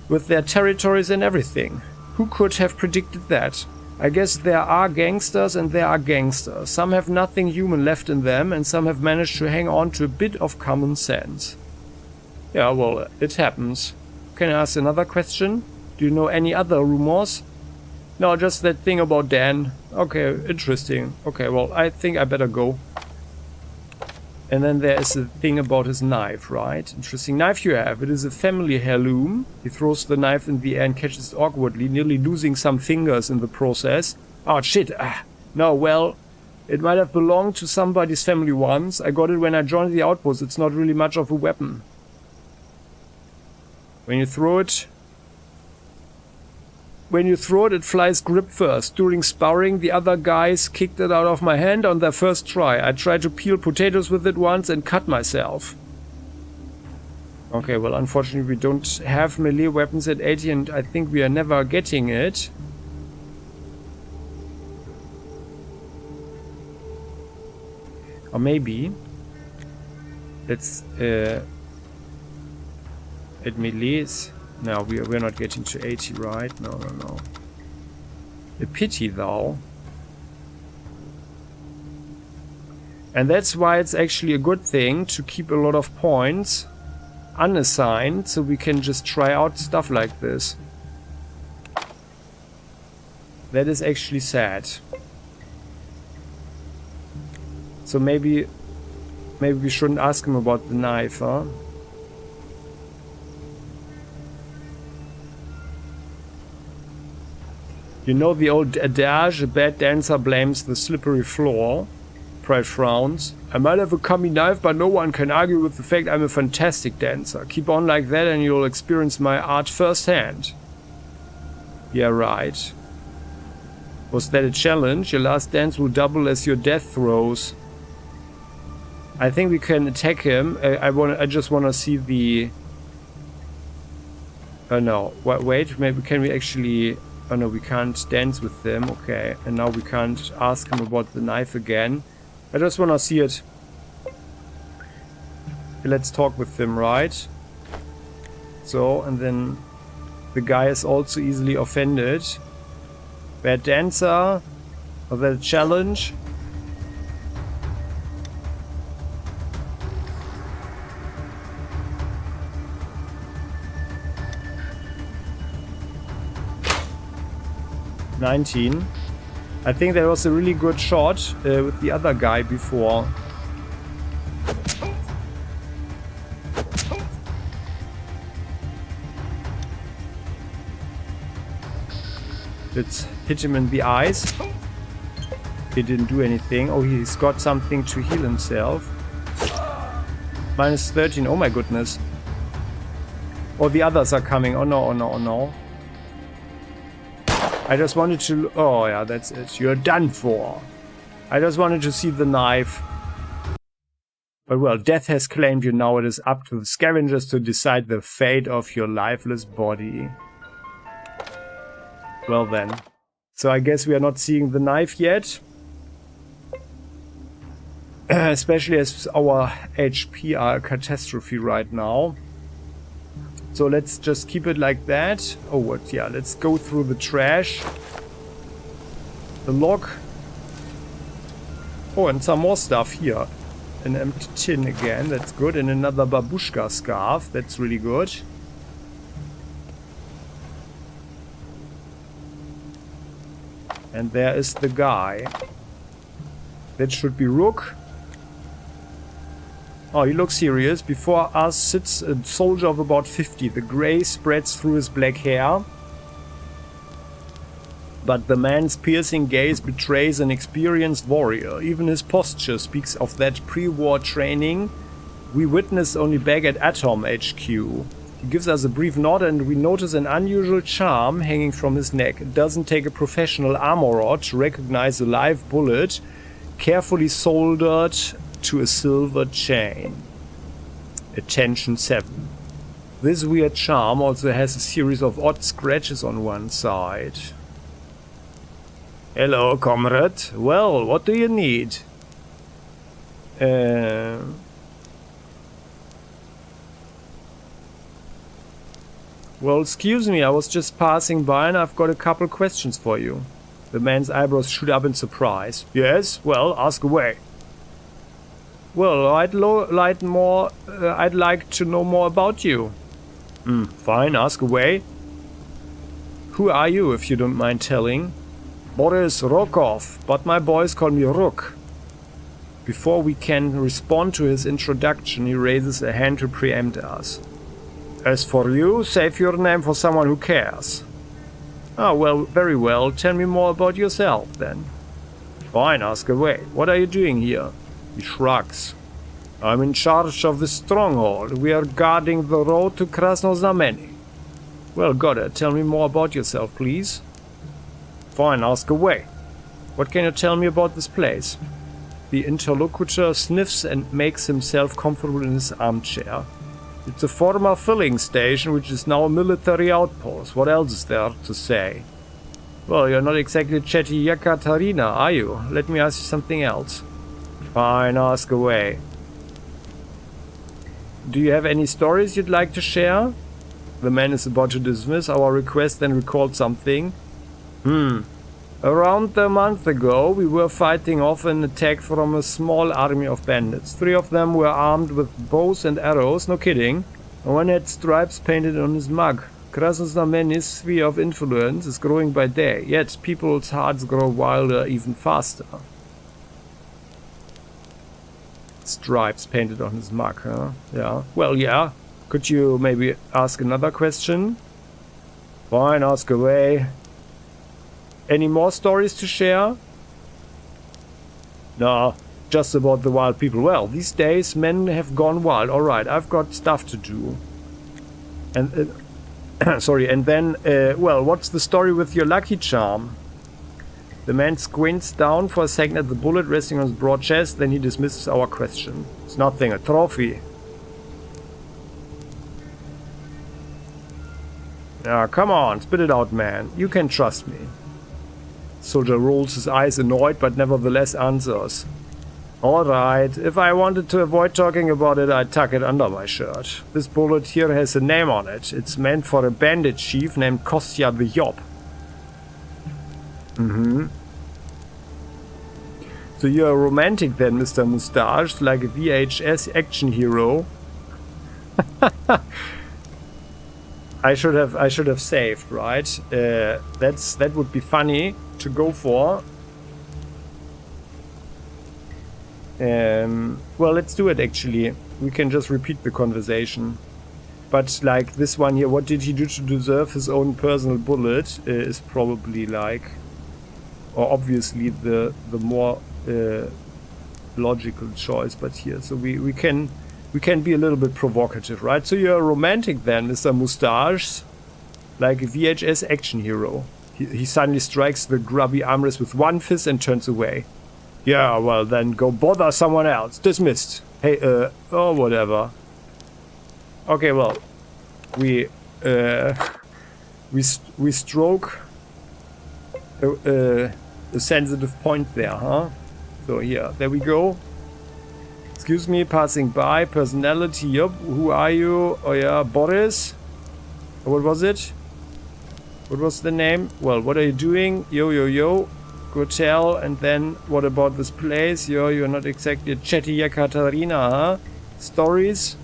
Speaker 1: with their territories and everything. Who could have predicted that? I guess there are gangsters and there are gangsters. Some have nothing human left in them and some have managed to hang on to a bit of common sense. Yeah, well, it happens. Can I ask another question? Do you know any other rumors? No, just that thing about Dan. Okay, interesting. Okay, well, I think I better go. And then there is a thing about his knife, right? Interesting knife you have. It is a family heirloom. He throws the knife in the air and catches it awkwardly, nearly losing some fingers in the process. Oh, shit. No, well, it might have belonged to somebody's family once. I got it when I joined the outpost. It's not really much of a weapon. When you throw it, it flies grip first. During sparring, the other guys kicked it out of my hand on their first try. I tried to peel potatoes with it once and cut myself. Okay, well, unfortunately we don't have melee weapons at 80 and I think we are never getting it. Or maybe let's at melees. No, we're not getting to 80, right? No. A pity, though. And that's why it's actually a good thing to keep a lot of points unassigned, so we can just try out stuff like this. That is actually sad. So maybe we shouldn't ask him about the knife, huh? You know the old adage, a bad dancer blames the slippery floor. Pride frowns. I might have a crummy knife, but no one can argue with the fact I'm a fantastic dancer. Keep on like that and you'll experience my art firsthand. Yeah, right. Was that a challenge? Your last dance will double as your death throws. I think we can attack him. I just want to see the... Oh no. Wait, maybe can we actually... Oh no, we can't dance with them. Okay, and now we can't ask him about the knife again. I just want to see it. Okay, let's talk with him, right? So, and then the guy is also easily offended. Bad dancer. Was that a challenge? $19. I think there was a really good shot with the other guy before. Let's hit him in the eyes. He didn't do anything. Oh, he's got something to heal himself. Minus 13. Oh my goodness. Oh, the others are coming. Oh no, oh no, oh no. I just wanted to... Oh yeah, that's it. You're done for. I just wanted to see the knife. But well, death has claimed you now. It is up to the scavengers to decide the fate of your lifeless body. Well then. So I guess we are not seeing the knife yet. Especially as our HP are a catastrophe right now. So let's just keep it like that. Oh, what? Yeah, let's go through the trash. The log. Oh, and some more stuff here. An empty tin again. That's good. And another babushka scarf. That's really good. And there is the guy. That should be Rook. Oh, he looks serious. Before us sits a soldier of about 50. The grey spreads through his black hair. But the man's piercing gaze betrays an experienced warrior. Even his posture speaks of that pre-war training we witnessed only back at Atom HQ. He gives us a brief nod and we notice an unusual charm hanging from his neck. It doesn't take a professional armorer to recognize a live bullet carefully soldered to a silver chain. Attention 7. This weird charm also has a series of odd scratches on one side. Hello, comrade. Well, what do you need? Well, excuse me, I was just passing by and I've got a couple questions for you. The man's eyebrows shoot up in surprise. Yes? Well, ask away. Well, I'd like to know more about you. Fine, ask away. Who are you, if you don't mind telling? Boris Rokov, but my boys call me Rook. Before we can respond to his introduction, he raises a hand to preempt us. As for you, save your name for someone who cares. Ah, well, very well. Tell me more about yourself, then. Fine, ask away. What are you doing here? He shrugs. I'm in charge of the stronghold. We are guarding the road to Krasnoznameni. Well, got it. Tell me more about yourself, please. Fine, ask away. What can you tell me about this place? The interlocutor sniffs and makes himself comfortable in his armchair. It's a former filling station, which is now a military outpost. What else is there to say? Well, you're not exactly chatty Yekaterina, are you? Let me ask you something else. Fine, ask away. Do you have any stories you'd like to share? The man is about to dismiss our request, then recalled something. Around a month ago, we were fighting off an attack from a small army of bandits. 3 of them were armed with bows and arrows, no kidding. One had stripes painted on his mug. Krasnoznameni's sphere of influence is growing by day, yet people's hearts grow wilder even faster. Stripes painted on his mug, huh? Yeah. Well, yeah. Could you maybe ask another question? Fine, ask away. Any more stories to share? No, just about the wild people. Well, these days men have gone wild. Alright, I've got stuff to do. And, sorry, and then, well, what's the story with your lucky charm? The man squints down for a second at the bullet resting on his broad chest, then he dismisses our question. It's nothing, a trophy. Ah, come on, spit it out, man. You can trust me. Soldier rolls his eyes, annoyed, but nevertheless answers. Alright, if I wanted to avoid talking about it, I'd tuck it under my shirt. This bullet here has a name on it. It's meant for a bandit chief named Kostya the Yob. So you're a romantic then, Mr. Moustache, like a VHS action hero. I should have saved, right? That would be funny to go for. Well, let's do it actually. We can just repeat the conversation. But like this one here, what did he do to deserve his own personal bullet? Is probably like, or obviously the more logical choice. But here, so we can be a little bit provocative, right? So you're a romantic then, Mr. Moustache, like a VHS action hero. He suddenly strikes the grubby armrest with one fist and turns away. Yeah, well then go bother someone else. Dismissed. Hey, oh whatever. Okay, well, we stroke a sensitive point there, huh? So here, there we go. Excuse me, passing by. Personality, yup. Who are you? Oh yeah, Boris. What was it? What was the name? Well, what are you doing? Yo, yo, yo. Go tell. And then, what about this place? Yo, you're not exactly a chatty Yekaterina, huh? Stories?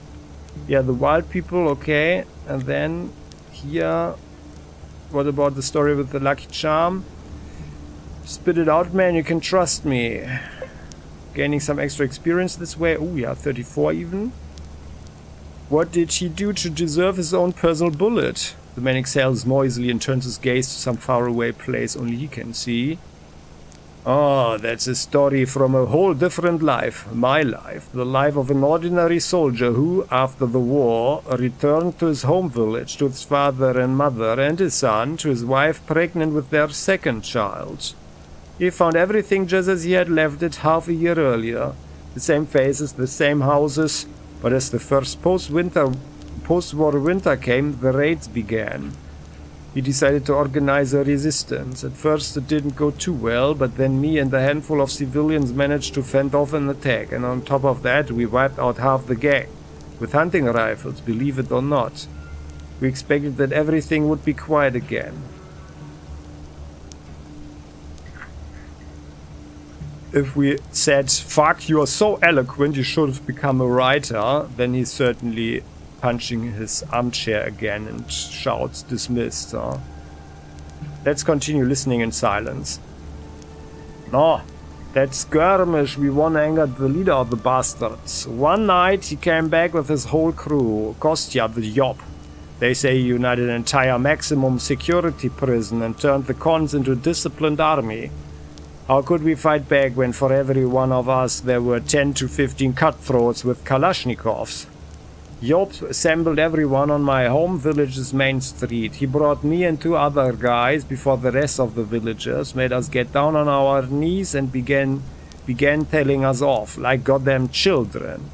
Speaker 1: Yeah, the wild people, okay. And then, here. What about the story with the lucky charm? Spit it out, man. You can trust me. Gaining some extra experience this way. Oh yeah, 34 even. What did he do to deserve his own personal bullet? The man exhales noisily and turns his gaze to some faraway place only he can see. Oh, that's a story from a whole different life. My life. The life of an ordinary soldier who, after the war, returned to his home village, to his father and mother and his son, to his wife pregnant with their second child. He found everything just as he had left it half a year earlier. The same faces, the same houses, but as the first post-war winter came, the raids began. He decided to organize a resistance. At first it didn't go too well, but then me and a handful of civilians managed to fend off an attack, and on top of that we wiped out half the gang. With hunting rifles, believe it or not. We expected that everything would be quiet again. if we said, fuck, you are so eloquent, you should have become a writer, then he's certainly punching his armchair again and shouts, dismissed. Let's continue listening in silence. No, that skirmish we won angered the leader of the bastards. One night he came back with his whole crew, Kostya the Yop. They say he united an entire maximum security prison and turned the cons into a disciplined army. How could we fight back when for every one of us there were 10 to 15 cutthroats with Kalashnikovs? Yop assembled everyone on my home village's main street. He brought me and 2 other guys before the rest of the villagers, made us get down on our knees and began telling us off like goddamn children.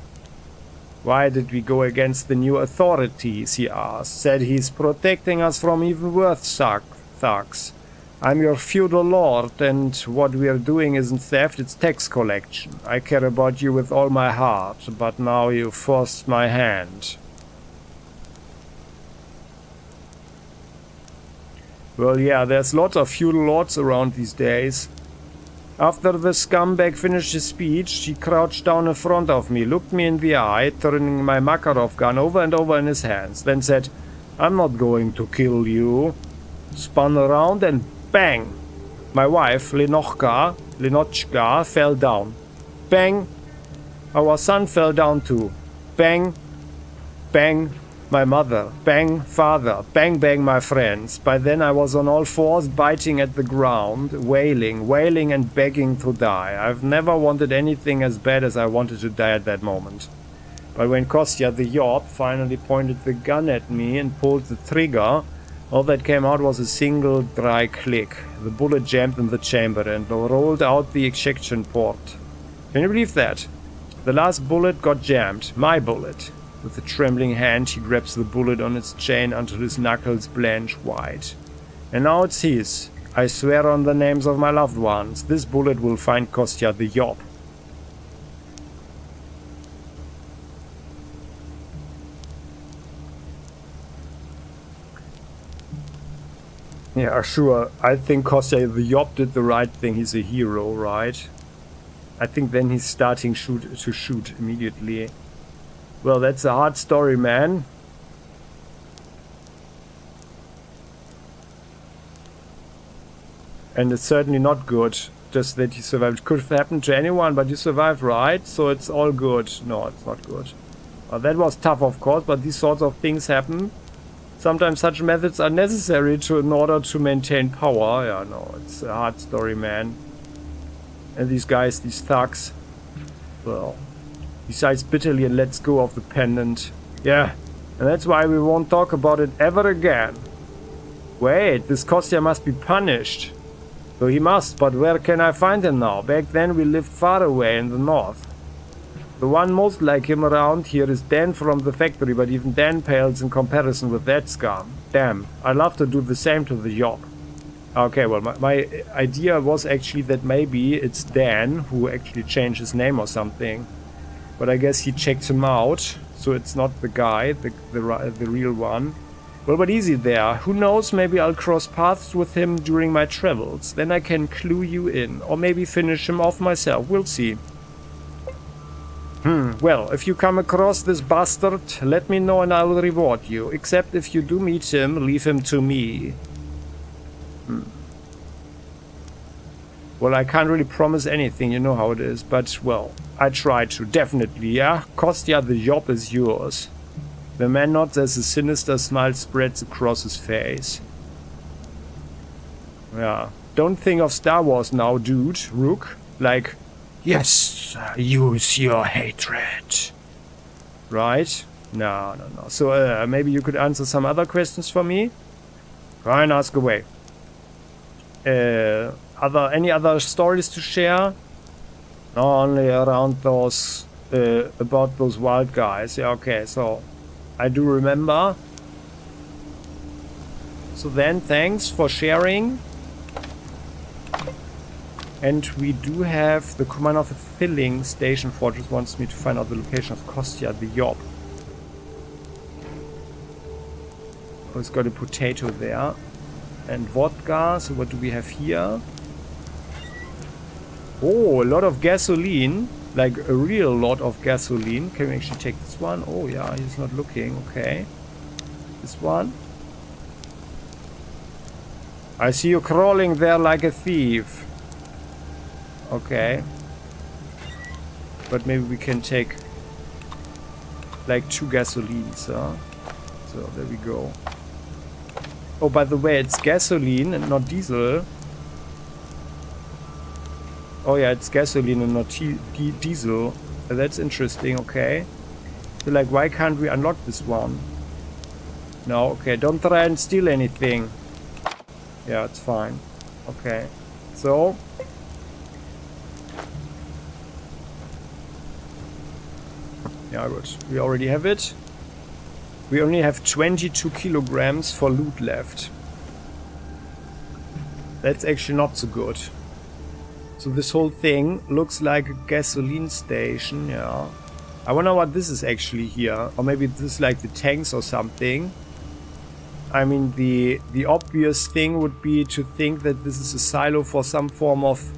Speaker 1: Why did we go against the new authorities, he asked. Said he's protecting us from even worse thugs. I'm your feudal lord, and what we are doing isn't theft, it's tax collection. I care about you with all my heart, but now you forced my hand. Well, yeah, there's lots of feudal lords around these days. After the scumbag finished his speech, he crouched down in front of me, looked me in the eye, turning my Makarov gun over and over in his hands, then said, I'm not going to kill you. Spun around and bang! My wife, Lenochka, fell down. Bang! Our son fell down too. Bang! Bang! My mother. Bang! Father. Bang! Bang! My friends. By then I was on all fours, biting at the ground, wailing and begging to die. I've never wanted anything as bad as I wanted to die at that moment. But when Kostya the Yop finally pointed the gun at me and pulled the trigger, all that came out was a single dry click. The bullet jammed in the chamber and rolled out the ejection port. Can you believe that? The last bullet got jammed. My bullet. With a trembling hand, he grabs the bullet on its chain until his knuckles blanch white. And now it's his. I swear on the names of my loved ones, this bullet will find Kostya the Yop. Yeah, sure. I think Kostya the Yop did the right thing. He's a hero, right? I think then he's starting to shoot immediately. Well, that's a hard story, man. And it's certainly not good, just that you survived. It could have happened to anyone, but you survived, right? So it's all good. No, it's not good. That was tough, of course, but these sorts of things happen. Sometimes such methods are necessary in order to maintain power. Yeah, no, it's a hard story, man. And these guys, these thugs, well, he sighs bitterly and lets go of the pendant. Yeah, and that's why we won't talk about it ever again. Wait, this Kostya must be punished. So he must, but where can I find him now? Back then we lived far away in the north. The one most like him around here is Dan from the factory, but even Dan pales in comparison with that scum. Damn, I'd love to do the same to the Yop. Okay, well, my idea was actually that maybe it's Dan who actually changed his name or something. But I guess he checked him out, so it's not the guy, the real one. Well, but easy there. Who knows, maybe I'll cross paths with him during my travels. Then I can clue you in, or maybe finish him off myself. We'll see. Well, if you come across this bastard, let me know and I will reward you. Except if you do meet him, leave him to me. Well, I can't really promise anything, you know how it is, but, well, I try to, definitely, yeah? Kostya the Yop is yours. The man nods as a sinister smile spreads across his face. Yeah, don't think of Star Wars now, dude, Rook. Like, yes, use your hatred. Right? No. So, maybe you could answer some other questions for me? Try and ask away. Any other stories to share? No, only around those, about those wild guys. Yeah, okay, so I do remember. So then, thanks for sharing. And we do have the commander of the filling station fortress wants me to find out the location of Kostya the Yop. Oh, it's got a potato there. And vodka, so what do we have here? Oh, a lot of gasoline. Like a real lot of gasoline. Can we actually take this one? Oh yeah, he's not looking. Okay. This one. I see you crawling there like a thief. Okay. But maybe we can take like 2 gasolines, huh? So there we go. Oh, by the way, it's gasoline and not diesel. Oh yeah, it's gasoline and not diesel. That's interesting, okay. So like, why can't we unlock this one? No, okay, don't try and steal anything. Yeah, it's fine. Okay, so... yeah, good. We already have it. We only have 22 kilograms for loot left. That's actually not so good. So this whole thing looks like a gasoline station, yeah. I wonder what this is actually here. Or maybe this is like the tanks or something. I mean, the obvious thing would be to think that this is a silo for some form of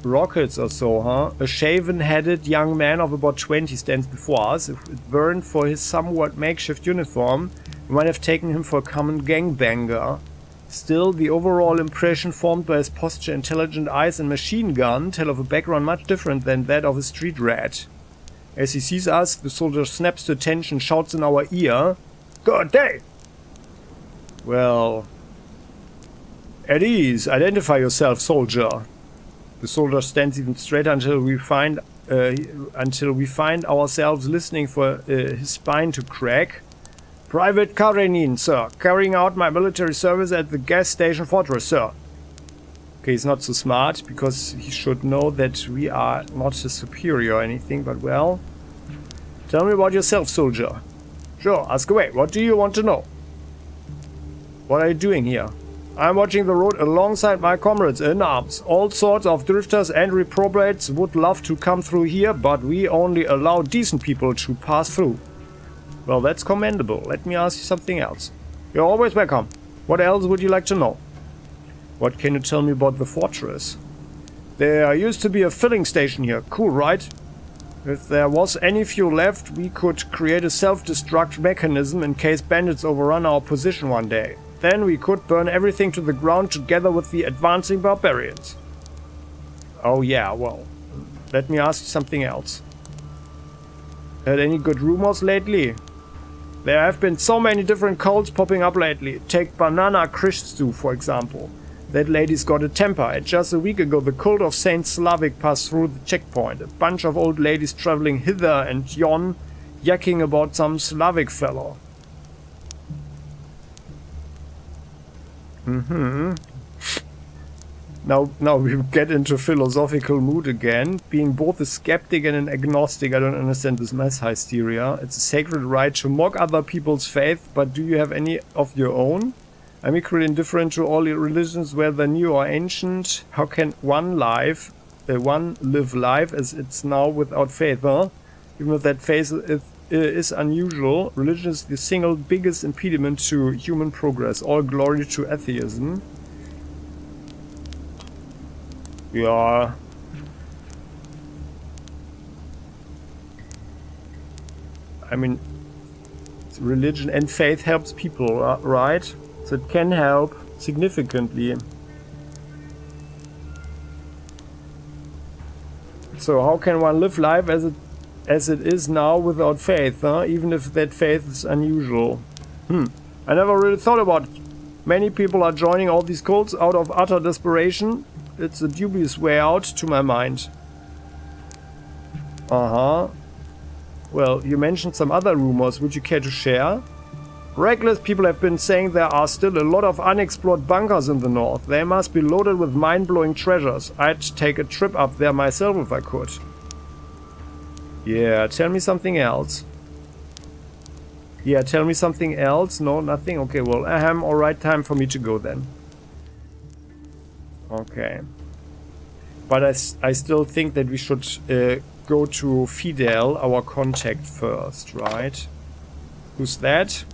Speaker 1: rockets or so, huh? A shaven-headed young man of about 20 stands before us. If it weren't for his somewhat makeshift uniform, we might have taken him for a common gangbanger. Still, the overall impression formed by his posture, intelligent eyes and machine gun tell of a background much different than that of a street rat. As he sees us, the soldier snaps to attention, shouts in our ear, "Good day!" Well... at ease, identify yourself, soldier. The soldier stands even straighter until we find ourselves listening for his spine to crack. Private Karenin, sir. Carrying out my military service at the gas station fortress, sir. Okay, he's not so smart, because he should know that we are not his superior or anything, but well... Tell me about yourself, soldier. Sure, ask away. What do you want to know? What are you doing here? I'm watching the road alongside my comrades in arms. All sorts of drifters and reprobates would love to come through here, but we only allow decent people to pass through. Well, that's commendable. Let me ask you something else. You're always welcome. What else would you like to know? What can you tell me about the fortress? There used to be a filling station here. Cool, right? If there was any fuel left, we could create a self-destruct mechanism in case bandits overrun our position one day. Then we could burn everything to the ground together with the advancing barbarians. Oh yeah, well, let me ask you something else. Heard any good rumors lately? There have been so many different cults popping up lately. Take Banana Christu, for example. That lady's got a temper. Just a week ago, the cult of Saint Slavic passed through the checkpoint. A bunch of old ladies traveling hither and yon, yakking about some Slavic fellow. Now we get into philosophical mood again. Being both a skeptic and an agnostic, I don't understand this mass hysteria. It's a sacred right to mock other people's faith, but do you have any of your own? I'm equally indifferent to all religions, whether new or ancient. How can one live life as it's now without faith, huh? Even if that faith is unusual, religion is the single biggest impediment to human progress. All glory to atheism. Yeah. I mean, religion and faith helps people, right? So it can help significantly. So how can one live life as it is now without faith, huh? Even if that faith is unusual? I never really thought about it. Many people are joining all these cults out of utter desperation. It's a dubious way out, to my mind. Well, you mentioned some other rumors. Would you care to share? Reckless people have been saying there are still a lot of unexplored bunkers in the north. They must be loaded with mind-blowing treasures. I'd take a trip up there myself if I could. Yeah, tell me something else. Yeah, tell me something else. No, nothing? Okay, well, alright, time for me to go then. Okay. But I still think that we should go to Fidel, our contact, first, right? Who's that?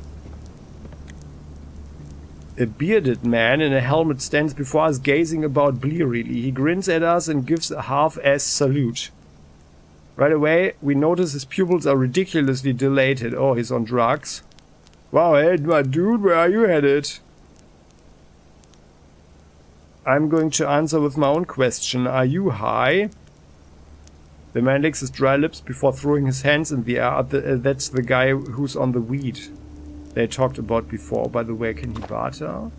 Speaker 1: A bearded man in a helmet stands before us, gazing about blearily. He grins at us and gives a half-assed salute. Right away, we notice his pupils are ridiculously dilated. Oh, he's on drugs. Wow, hey, my dude, where are you headed? I'm going to answer with my own question. Are you high? The man licks his dry lips before throwing his hands in the air. That's the guy who's on the weed they talked about before. By the way, can he barter?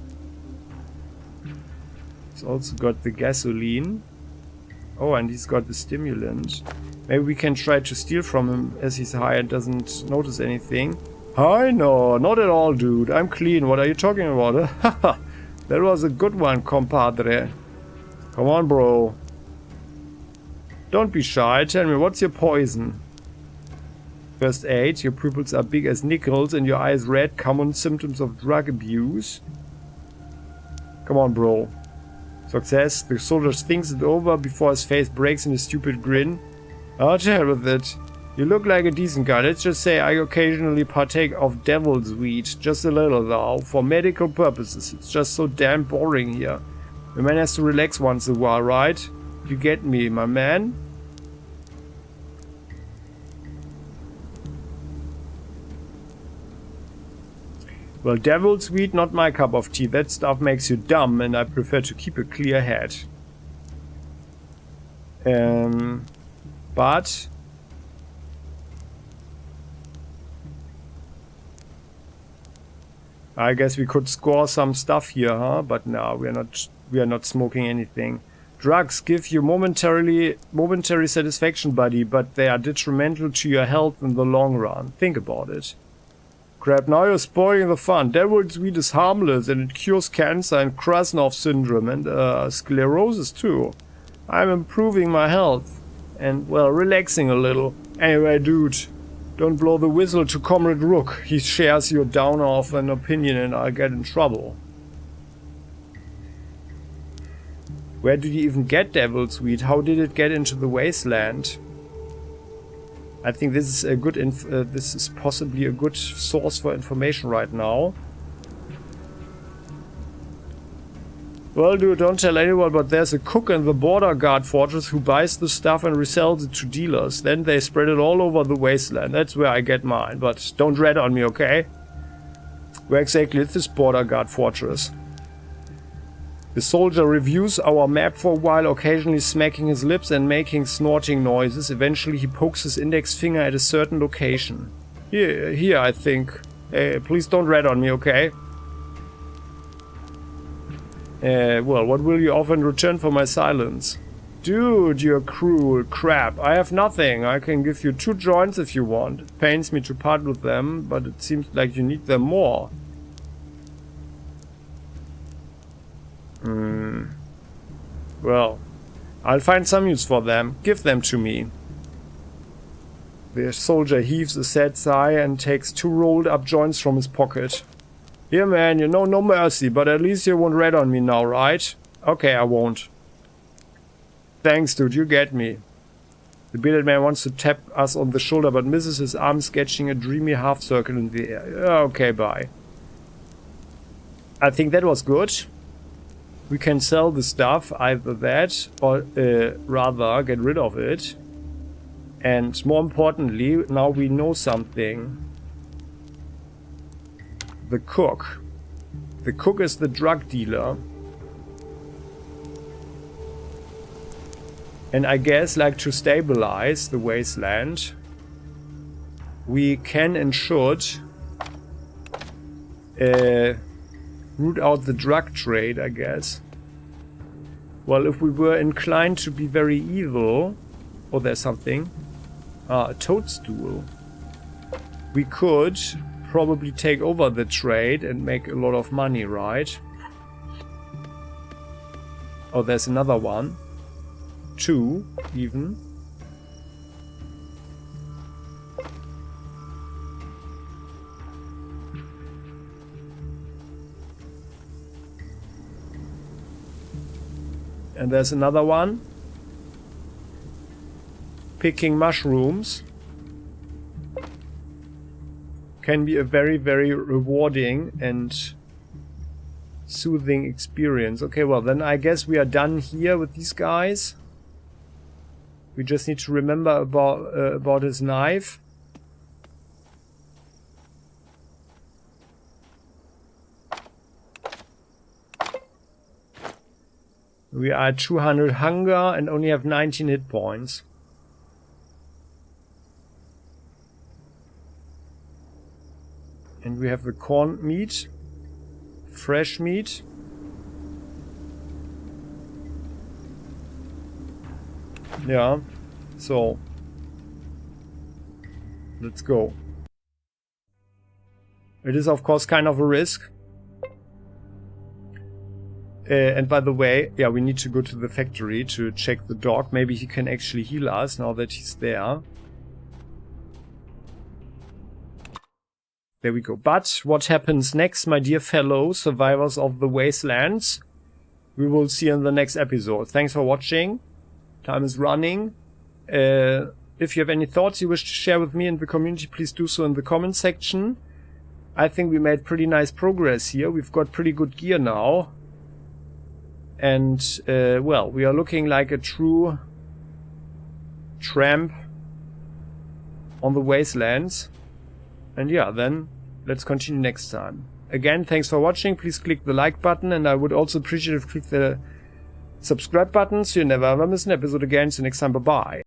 Speaker 1: He's also got the gasoline. Oh, and he's got the stimulant. Maybe we can try to steal from him as he's high and doesn't notice anything. Hi, no, not at all, dude. I'm clean. What are you talking about? Haha, that was a good one, compadre. Come on, bro. Don't be shy. Tell me, what's your poison? First aid. Your pupils are big as nickels and your eyes red. Common symptoms of drug abuse. Come on, bro. Success. The soldier thinks it over before his face breaks in a stupid grin. Oh, to hell with it. You look like a decent guy. Let's just say I occasionally partake of devil's weed. Just a little, though. For medical purposes. It's just so damn boring here. The man has to relax once in a while, right? You get me, my man? Well, devil's weed, not my cup of tea. That stuff makes you dumb, and I prefer to keep a clear head. But I guess we could score some stuff here, huh? But no, we are not smoking anything. Drugs give you momentary satisfaction, buddy, but they are detrimental to your health in the long run. Think about it. Crap, now you're spoiling the fun. Devil's weed is harmless and it cures cancer and Krasnov syndrome and sclerosis too. I'm improving my health and, well, relaxing a little. Anyway, dude, don't blow the whistle to Comrade Rook. He shares your downer of an opinion and I'll get in trouble. Where did you even get devil's weed? How did it get into the Wasteland? I think this is a good this is possibly a good source for information right now. Well, dude, don't tell anyone, but there's a cook in the border guard fortress who buys the stuff and resells it to dealers. Then they spread it all over the Wasteland. That's where I get mine, but don't rat on me, okay? Where exactly is this border guard fortress? The soldier reviews our map for a while, occasionally smacking his lips and making snorting noises. Eventually he pokes his index finger at a certain location. Here, I think. Hey, please don't rat on me, okay? Well, what will you offer in return for my silence? Dude, you're cruel. Crap, I have nothing. I can give you 2 joints if you want. It pains me to part with them, but it seems like you need them more. Well, I'll find some use for them. Give them to me. The soldier heaves a sad sigh and takes 2 rolled up joints from his pocket. Here, man, you know, no mercy, but at least you won't rat on me now, right? Okay, I won't. Thanks, dude, you get me. The bearded man wants to tap us on the shoulder, but misses, his arm sketching a dreamy half circle in the air. Okay, bye. I think that was good. We can sell the stuff, either that or rather get rid of it. And more importantly, now we know something. The cook. The cook is the drug dealer. And I guess, like, to stabilize the Wasteland, we can and should root out the drug trade, I guess. Well, if we were inclined to be very evil... Oh, there's something. A toadstool. We could probably take over the trade and make a lot of money, right? Oh, there's another one. 2, even. And there's another one. Picking mushrooms can be a very, very rewarding and Soothing experience. Okay, well then I guess we are done here with these guys. We just need to remember about his knife. We are at 200 hunger and only have 19 hit points. And we have the corned meat. Fresh meat. Yeah, so let's go. It is of course kind of a risk. And by the way, yeah, we need to go to the factory to check the dog. Maybe he can actually heal us now that he's there. There we go. But what happens next, my dear fellow survivors of the Wastelands? We will see in the next episode. Thanks for watching. Time is running. If you have any thoughts you wish to share with me and the community, please do so in the comment section. I think we made pretty nice progress here. We've got pretty good gear now. And, well, we are looking like a true tramp on the Wastelands. And yeah, then let's continue next time. Again, thanks for watching. Please click the like button, and I would also appreciate if you click the subscribe button so you never ever miss an episode again. See you next time. Bye-bye.